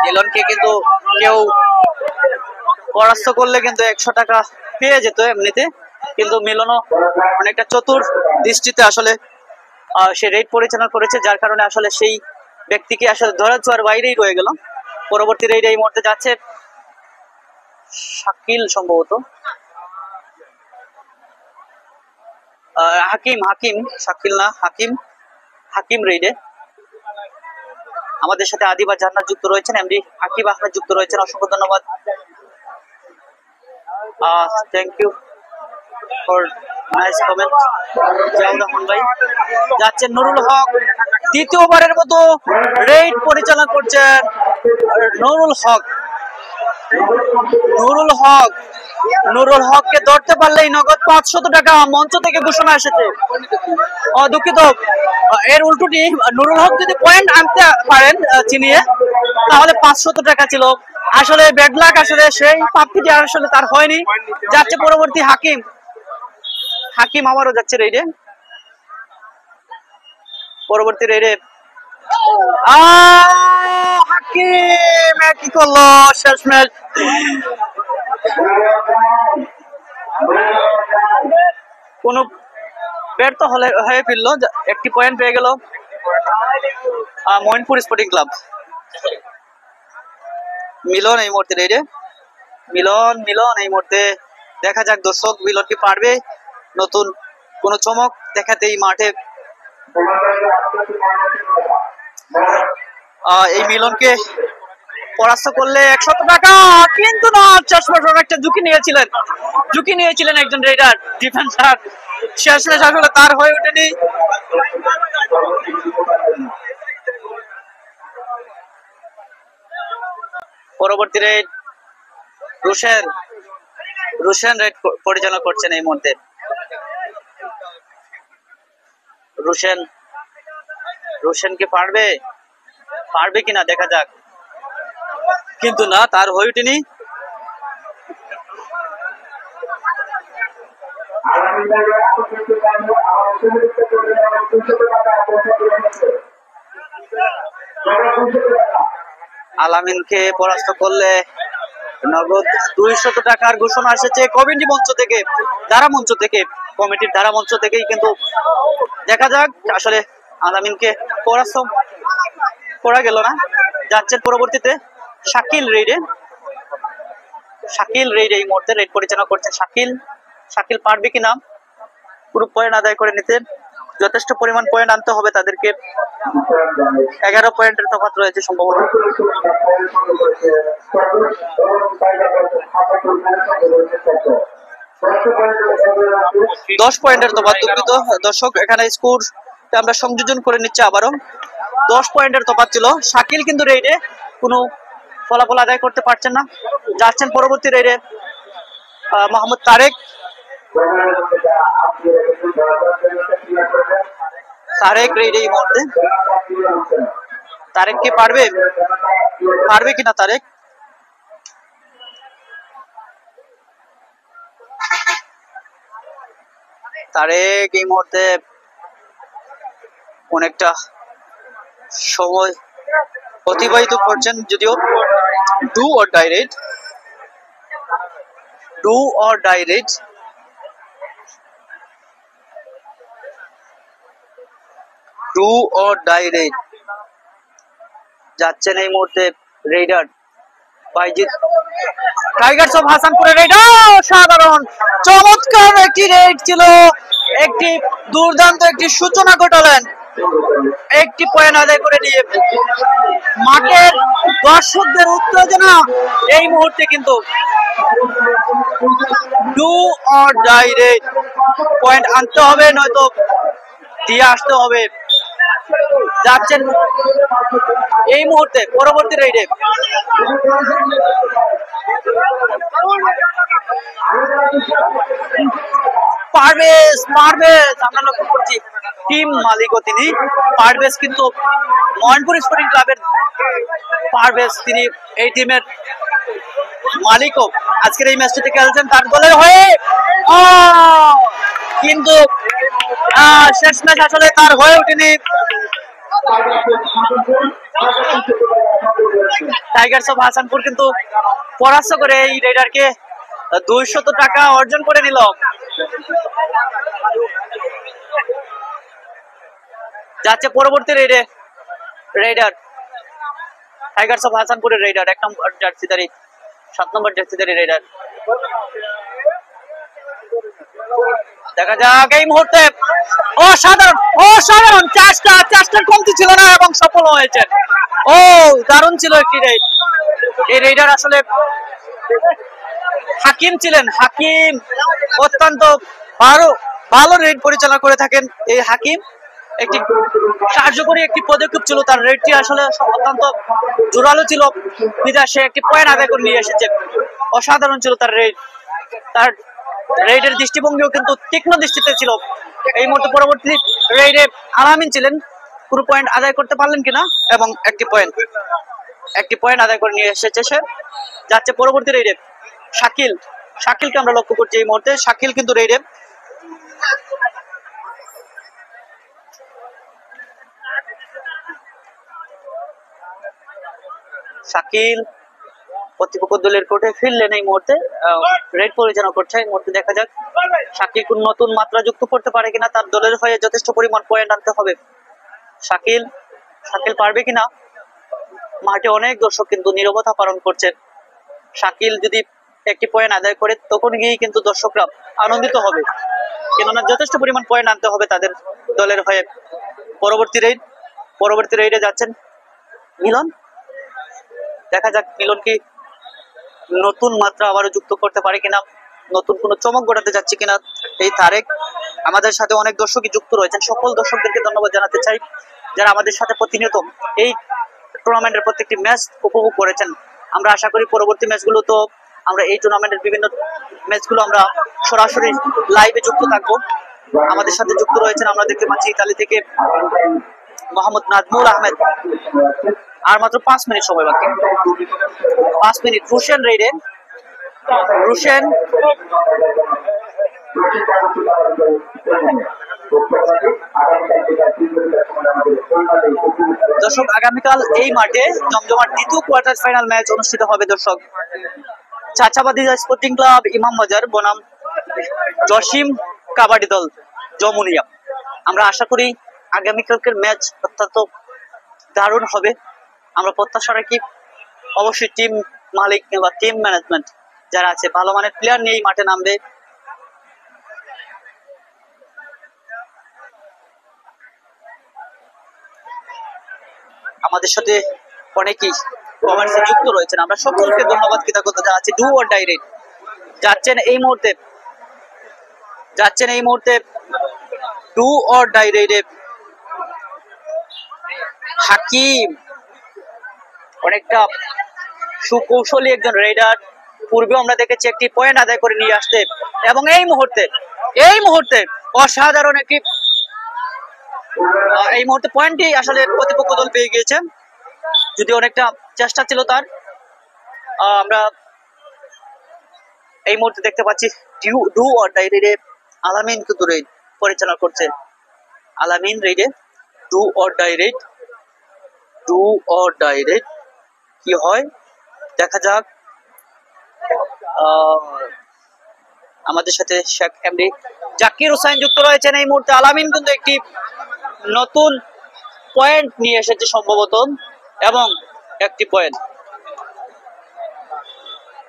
Speaker 1: মিলনকে কিন্তু কেউ পরাস্ত করলে কিন্তু 100 টাকা পেয়ে যেত এমনিতে, কিন্তু মিলনও অনেকটা চতুর দৃষ্টিতে আসলে সে রেড পরিচালনা করেছে, যার কারণে আসলে সেই ব্যক্তিকে আসলে ধরা ছোঁয়ার বাইরেই রয়ে গেল। পরবর্তী রেড এই মুহূর্তে যাচ্ছে শাকিল, সম্ভবত হাকিম, হাকিম শাকিল না হাকিম, হাকিম রেডে। আমাদের সাথে আদিবা জান্নাত যুক্ত রয়েছেন, এমডি আকিব আহমেদ যুক্ত রয়েছেন, অসংখ্য ধন্যবাদ, thank you for nice comment. Ziaur Rahman ভাই যাচ্ছেন, নুরুল হক দ্বিতীয়বারের মতো রেড পরিচালনা করছেন, নুরুল হক, নুরুল হক, নুরুল হককে ধরতে পারলেই নগদ 500 টাকা মঞ্চ থেকে ঘোষণা এসেছে। দুঃখিত, এর উল্টোটি নুরুল হক যদি পয়েন্ট আনতে পারেন চিনিয়ে তাহলে 500 টাকা ছিল। আসলে ব্যাড লাক, আসলে সেই প্রাপ্তিটি আসলে তার হয়নি। যাচ্ছে পরবর্তী হাকিম, হাকিম আবারও যাচ্ছে রেডে, পরবর্তী রেডে হাকিম কি করলো শেষমেশ, কোন ব্যর্থ হয়ে ফিরল, একটি পয়েন্ট পেয়ে গেল মইনপুর স্পোর্টিং ক্লাব। মিলন এই মুহূর্তে রেডে, মিলন, মিলন এই মুহূর্তে দেখা যাক দর্শক মিলন কি পারবে নতুন কোন চমক দেখাতে এই মাঠে। এই মিলনকে পরাস্ত করলে 100 টাকা, কিন্তু না, শেষমেশ একটা ঝুঁকি নিয়েছিলেন একজন রেডার ডিফেন্সার, শেষমেশ আসলে তার হয়ে ওঠেনি। পরবর্তী রেড রোশন, রোশন রেড পরিচালনা করছেন এই মুহূর্তে, রোশন, রোশন কি পারবে কিনা দেখা যাক, কিন্তু না, তার হয়ে ওঠেনি। আলামিনকে পরাস্ত করলে নগদ 200 টাকার ঘোষণা এসেছে কমিটি মঞ্চ থেকে, ধারা মঞ্চ থেকে, কমিটির ধারা মঞ্চ থেকেই, কিন্তু দেখা যাক আসলে আলামিনকে পরাস্ত করা গেল না। যাচ্ছেন পরবর্তীতে শাকিল রেডে, শাকিল রেড এই মুহূর্তে রেড পরিচালনা করছেন শাকিল, শাকিল পারবে কিনা পুরো পয়েন্ট আদায় করে নিতে, যথেষ্ট পরিমাণ পয়েন্ট আনতে হবে তাদেরকে, 11 পয়েন্টের তফাৎ রয়েছে সম্ভবত, 10 পয়েন্টের তফাৎ, দুঃখিত দর্শক, এখানে স্কোর আমরা সংযোজন করে নিচ্ছি আবারও, 10 পয়েন্টের তফাৎ ছিল। শাকিল কিন্তু রেডে কোনো ফলাফল আদায় করতে পারছেন না। যাচ্ছেন পরবর্তী রেডে মোহাম্মদ তারেক, তারেক রেডে এই মুহূর্তে, তারেক কে পারবে কিনা তারেক, তারেক এই মুহূর্তে অনেকটা সময় অতিবাহিত করছেন, যদিও do or die raid, do or die raid, do or die raid যাচ্ছেন এই মুহূর্তে রেডার বাইজিৎ টাইগার্স অফ হাসানপুরের রেড। সাধারণ চমৎকার একটি রেড ছিল, একটি দুর্দান্ত একটি সূচনা ঘটালেন, একটি পয়েন্ট আদায় করে নিয়ে মাঠের দর্শকদের উত্তেজনা এই মুহূর্তে কিন্তু do or die raid, point আনতে হবে নয়তো দিয়ে আসতে হবে। যাচ্ছেন এই মুহূর্তে পরবর্তী রেডে পারভেজ, পারভেজ আমরা লক্ষ্য করছি টিম মালিকও তিনি, পারভেজ কিন্তু ময়নপুর স্পোর্টিং ক্লাবের পারভেজ, তিনি এই টিমের মালিকও। আজকের এই ম্যাচটিতে খেলছেন তার দলের হয়ে, কিন্তু শেষ ম্যাচ আসলে তার হয়ে ওঠেনি। টাইগার্স অফ হাসানপুর কিন্তু পরাস্ত করে এই রেডারকে 200 টাকা অর্জন করে নিল। যাচ্ছে পরবর্তী রেডে রেডার, টাইগার্স অফ হাসানপুরের রেডার 1 নম্বর জার্সিধারী, 7 নম্বর জার্সিধারী রেডার। দেখা যাক এই মুহূর্তে অসাধারণ, অসাধারণ চাষটার কমতি ছিল না এবং সফল হয়েছে। দারুণ ছিল একটি রেড। এই রেডার আসলে হাকিম ছিলেন, হাকিম অত্যন্ত ভালো রেড পরিচালনা করে থাকেন। এই হাকিম একটি কার্যকরী একটি পদক্ষেপ ছিল, তার রেডটি আসলে অত্যন্ত জোরালো ছিল, বিধায় সে একটি পয়েন্ট আদায় করে নিয়ে এসেছে। অসাধারণ ছিল তার রেড, তার রেডের দৃষ্টিভঙ্গিও কিন্তু তীক্ষ্ণ দৃষ্টিতে ছিল। এই মুহূর্তে পরবর্তী রেডে আলামিন ছিলেন, পুরো পয়েন্ট আদায় করতে পারলেন কিনা, এবং একটি পয়েন্ট আদায় করে নিয়ে এসেছে সে। যাচ্ছে পরবর্তী রেডে শাকিল, শাকিলকে আমরা লক্ষ্য করছি এই মুহূর্তে, শাকিল কিন্তু রেডে শাকিল প্রতিপক্ষ দলের কোর্টে ফিরলেন এই মুহূর্তে, রেড পরিচালনা করছে। এই মুহূর্তে দেখা যাক শাকিল কোন নতুন মাত্রা যুক্ত করতে পারে কিনা, তার দলের হয়ে যথেষ্ট পরিমাণ পয়েন্ট আনতে হবে। শাকিল পারবে কিনা। মাঠে অনেক দর্শক কিন্তু নীরবতা পালন করছে। শাকিল যদি একটি পয়েন্ট আদায় করে তখন গিয়েই কিন্তু দর্শকরা আনন্দিত হবে, কেননা যথেষ্ট পরিমাণ পয়েন্ট আনতে হবে তাদের দলের হয়ে। পরবর্তী রেডে যাচ্ছেন মিলন, দেখা যাক মিলন কি নতুন মাত্রা আবারও যুক্ত করতে পারে কিনা, নতুন কোনো চমক ঘটাতে যাচ্ছে কিনা এই তারেক। আমাদের সাথে অনেক দর্শকই যুক্ত রয়েছেন, সকল দর্শকদেরকে ধন্যবাদ জানাতে চাই যারা আমাদের সাথে প্রতিনিয়ত এই টুর্নামেন্টের প্রত্যেকটি ম্যাচ উপভোগ করেছেন। আমরা আশা করি পরবর্তী ম্যাচগুলো তো আমরা এই টুর্নামেন্টের বিভিন্ন ম্যাচগুলো আমরা সরাসরি লাইভে যুক্ত থাকবো। আমাদের সাথে যুক্ত রয়েছেন, আমরা দেখতে পাচ্ছি ইতালি থেকে মোহাম্মদ নাজমুল আহমেদ। আর মাত্র 5 মিনিট সময় বাকি, 5 মিনিট। রুশেন রেডে, রুশেন দর্শক আগামীকাল এই মাঠে জমজমাট দ্বিতীয় কোয়ার্টার ফাইনাল ম্যাচ অনুষ্ঠিত হবে। দর্শক চাচাবাদী স্পোর্টিং ক্লাব ইমাম বাজার বনাম জসিম কাবাডি দল যমুনিয়া। আমরা আশা করি আগামীকালকের ম্যাচ অত্যন্ত দারুণ হবে। আমরা প্রত্যাশা রাখি অবশ্যই টিম মালিক বা টিম ম্যানেজমেন্ট যারা আছে ভালো মানের প্লেয়ার নিয়ে মাঠে নামবে। আমাদের সাথে অনেকেই কমার্সে যুক্ত রয়েছেন, আমরা সকলকে ধন্যবাদ কৃতজ্ঞতা জানাচ্ছি। ডু অর ডাই রেড যাচ্ছেন এই মুহূর্তে ডু অর ডাই রেডে হাকিম, অনেকটা সুকৌশলী একজন রেডার। পূর্বে আমরা দেখেছি একটি পয়েন্ট আদায় করে নিয়ে আসতে, এবং এই মুহূর্তে অসাধারণ একটি পয়েন্টটি আসলে প্রতিপক্ষ দল পেয়ে গিয়েছে, যদি অনেকটা চেষ্টা ছিল তার। আমরা এই মুহূর্তে দেখতে পাচ্ছি ডু অর ডাই রেডে আলামিন কিন্তু রেড পরিচালনা করছে। আলামিন রেডে do or die raid do or die raid কি হয় দেখা যাক। আমাদের সাথে শেখ এমডি জাকির হোসেন যুক্ত রয়েছেন এই মুহূর্তে। আলামিন কিন্তু একটি নতুন পয়েন্ট নিয়ে এসেছে সম্ভবত, এবং একটি পয়েন্ট।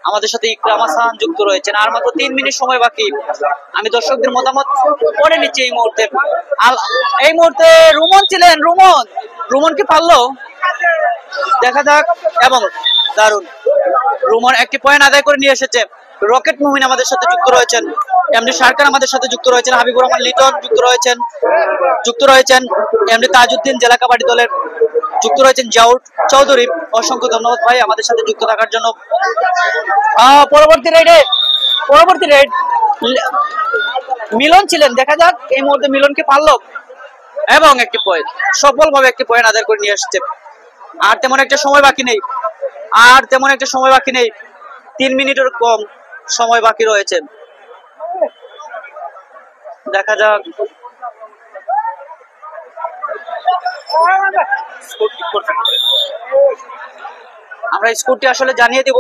Speaker 1: আমাদের সাথে ইকরাম হাসান যুক্ত রয়েছেন। আর মাত্র 3 মিনিট সময় বাকি। আমি দর্শকদের মতামত পড়ে নিচ্ছি এই মুহূর্তে। এই মুহূর্তে রুমন ছিলেন, রুমন কি পারলো দেখা যাক। এবং দারুণ, রুমন একটি পয়েন্ট আদায় করে নিয়ে এসেছে। রকেট মুমিন আমাদের সাথে যুক্ত রয়েছেন, এমডি সরকার আমাদের সাথে যুক্ত রয়েছেন, হাবিবুর রহমান লিটন যুক্ত রয়েছেন এমডি তাজউদ্দিন জেলা কাবাডি দলের যুক্ত রয়েছেন জিয়াউর চৌধুরী। অসংখ্য ধন্যবাদ ভাই আমাদের সাথে যুক্ত থাকার জন্য। পরবর্তী রেড মিলন ছিলেন, দেখা যাক এই মুহূর্তে মিলনকে পারলো এবং একটি পয়েন্ট, সফলভাবে একটি পয়েন্ট আদায় করে নিয়ে এসেছে। আর তেমন একটা সময় বাকি নেই, 3 মিনিটের কম সময় বাকি রয়েছে। দেখা যাক। আমরা স্কোরটি আসলে জানিয়ে দিব,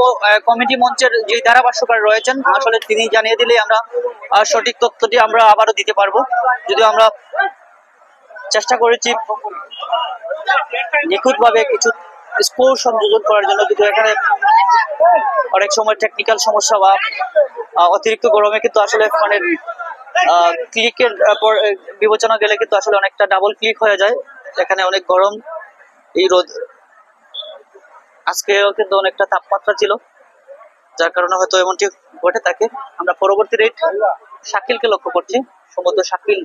Speaker 1: কমিটি মঞ্চের যে ধারাভাষ্যকার রয়েছেন আসলে তিনি জানিয়ে দিলে আমরা সঠিক তথ্যটি আমরা আবারও দিতে পারবো। যদিও আমরা চেষ্টা করেছি নিখুঁতভাবে কিছু স্কোর সংযোজন করার জন্য, কিন্তু এখানে অনেক সময় টেকনিক্যাল সমস্যা বা অতিরিক্ত গরমে কিন্তু আসলে মানে ক্লিকের বিবেচনা গেলে কিন্তু আসলে অনেকটা ডাবল ক্লিক হয়ে যায়। এখানে অনেক গরম, এই রোদ, আজকেও কিন্তু অনেকটা তাপমাত্রা ছিল, যার কারণে হয়তো এমনটি ঘটে থাকে। আমরা পরবর্তী রেট শাকিলকে লক্ষ্য করছি, সম্ভবত শাকিল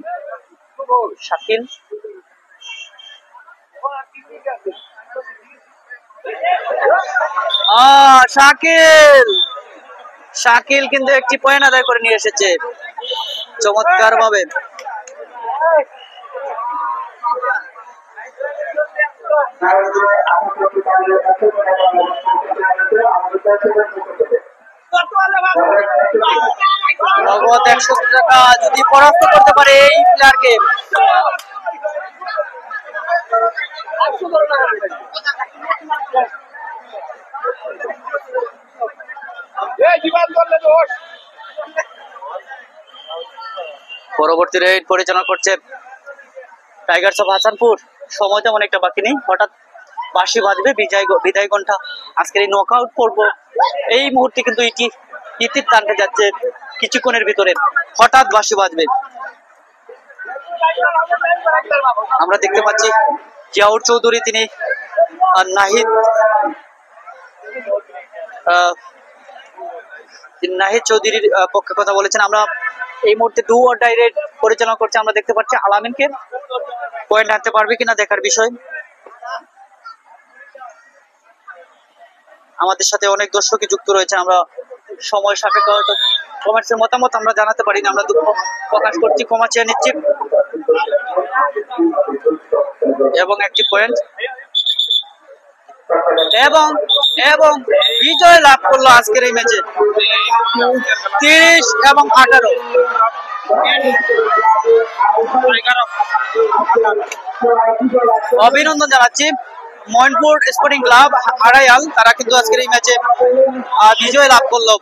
Speaker 1: শাকিল কিন্তু একটি পয়েন্ট আদায় করে নিয়ে এসেছে চমৎকার ভাবে। নগদ 100 টাকা যদি পরাস্ত করতে পারে এই প্লেয়ারকে। পরবর্তী রেড পরিচালনা করছে টাইগার্স অফ হাসানপুর। সময় তেমন একটা বাকি নেই, হঠাৎ বাঁশি বাজবে বিদায় ঘন্টা। আজকের এই নকআউট পর্ব এই মুহূর্তে কিন্তু ইতি টানতে যাচ্ছে, কিছুক্ষণের ভিতরে হঠাৎ বাঁশি বাজবে। আমরা দেখতে পাচ্ছি জিয়াউর চৌধুরী, তিনি নাহিদ চৌধুরীর পক্ষে কথা বলেছেন। আমরা এই মুহূর্তে ডু অর ডাই রেড পরিচালনা করছে। আমরা দেখতে পাচ্ছি আলামিনকে পয়েন্ট আনতে পারবে কিনা দেখার বিষয়। আমাদের সাথে অনেক দর্শকই যুক্ত রয়েছে, আমরা সময় সাপেক্ষ হয়তো কমেন্টসের মতামত আমরা জানাতে পারি না, আমরা দুঃখ প্রকাশ করছি, ক্ষমা চেয়ে নিচ্ছি। এবং একটি পয়েন্ট এবং বিজয় লাভ করলো আজকের এই ম্যাচে 30 এবং 18। অভিনন্দন জানাচ্ছি ময়নপুর স্পোর্টিং ক্লাব আড়াইয়াল, তারা কিন্তু আজকের এই ম্যাচে বিজয় লাভ করলো।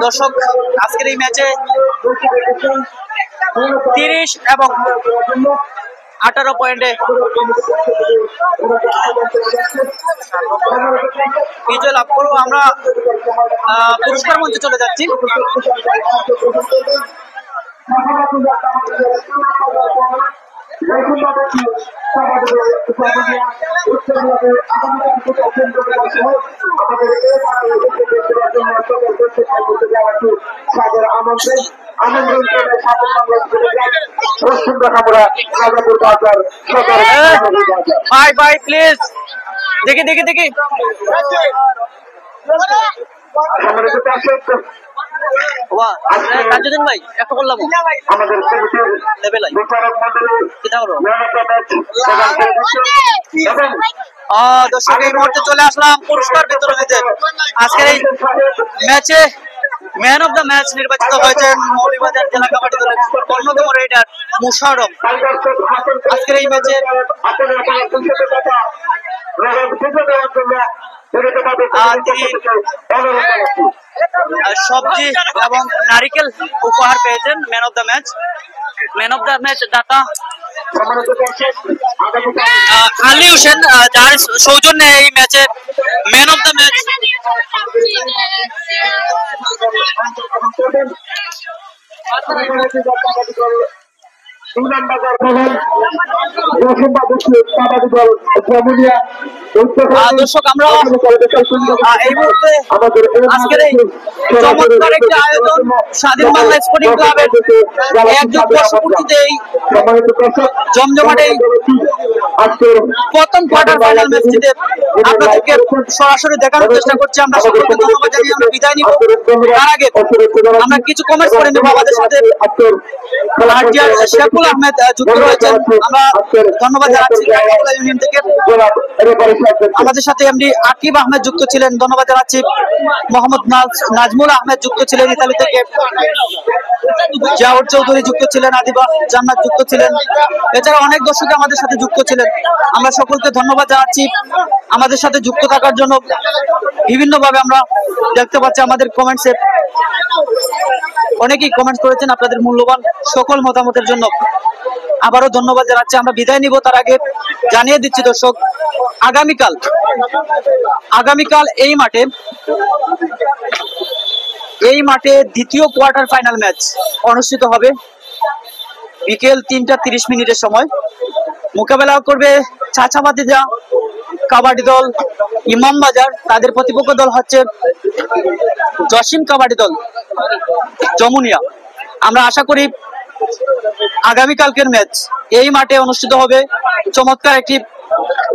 Speaker 1: দর্শক, আজকের এই ম্যাচে 30 এবং 18 পয়েন্টে বিজয় লাভ করবো। আমরা পুরস্কার মঞ্চে চলে যাচ্ছি। ভাই প্লিজ দেখি তাজউদ্দিন ভাই একটা বললাম দর্শক, এই মুহূর্তে চলে আসলাম পুরস্কার বিতরণ দিতে। আজকের এই ম্যাচে ম্যান অফ দ্য ম্যাচ নির্বাচিত হয়েছেন মৌলভীবাজার জেলা কাবাডি দলের অন্যতম রেডার মুশাররফ। আজকের এই ম্যাচে সবজি এবং নারিকেল উপহার পেয়েছেন man of the match. Man of the match দাতা আলী হোসেন, যার সৌজন্যে এই ম্যাচে ম্যান অফ দ্য ম্যাচ দর্শক আমরা এই মুহূর্তে আজকের এই চমৎকার একটি আয়োজন স্বাধীন বাংলা স্পোর্টিং ক্লাবের 1 যুগ বর্ষপূর্তিতে এই জমজমাট এই প্রথম কোয়ার্টার ফাইনাল ম্যাচটিতে আপনাদেরকে সরাসরি দেখানোর চেষ্টা করছি। আমরা সকলকে ধন্যবাদ জানিয়ে আমরা বিদায় নিব। তার আগে আমরা কিছু কমেন্টস করে নেব। আমাদের সাথে শেখুল আহমেদ যুক্ত রয়েছেন, আমরা ধন্যবাদ জানাচ্ছি ইউনিয়ন থেকে। আমাদের সাথে এমডি আকিব আহমেদ যুক্ত ছিলেন, ধন্যবাদ জানাচ্ছি। মোহাম্মদ নাজমুল আহমেদ যুক্ত ছিলেন ইতালি থেকে, জাওয়ার চৌধুরী যুক্ত ছিলেন, আদিবা জান্নাত যুক্ত ছিলেন, এছাড়া অনেক দর্শক আমাদের সাথে যুক্ত ছিলেন। আমরা সকলকে ধন্যবাদ জানাচ্ছি আমাদের সাথে যুক্ত থাকার জন্য। বিভিন্ন ভাবে আমরা দেখতে পাচ্ছি আমাদের কমেন্টসে অনেকেই কমেন্ট করেছেন আপনাদের মূল্যবান সকল মতামতের জন্য। আবারও ধন্যবাদ জানাচ্ছি। আমরা বিদায় নিব, তার আগে জানিয়ে দিচ্ছি দর্শক, আগামীকাল এই মাঠে দ্বিতীয় কোয়ার্টার ফাইনাল ম্যাচ অনুষ্ঠিত হবে বিকেল 3:30 সময়। মোকাবেলা করবে চাচাবাতিজা কাবাডি দল ইমামবাজার, তাদের প্রতিপক্ষ দল হচ্ছে জসিম কাবাডি দল যমুনিয়া। আমরা আশা করি আগামীকালকের ম্যাচ এই মাঠে অনুষ্ঠিত হবে। চমৎকার একটি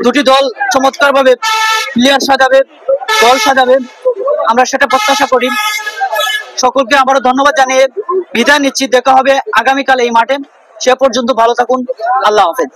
Speaker 1: দুটি দল চমৎকার ভাবে প্লেয়ার সাজাবে, দল সাজাবে, আমরা সেটা প্রত্যাশা করি। সকলকে আবারও ধন্যবাদ জানিয়ে বিদায় নিচ্ছি। দেখা হবে আগামীকাল এই মাঠে। সে পর্যন্ত ভালো থাকুন। আল্লাহ হাফেজ।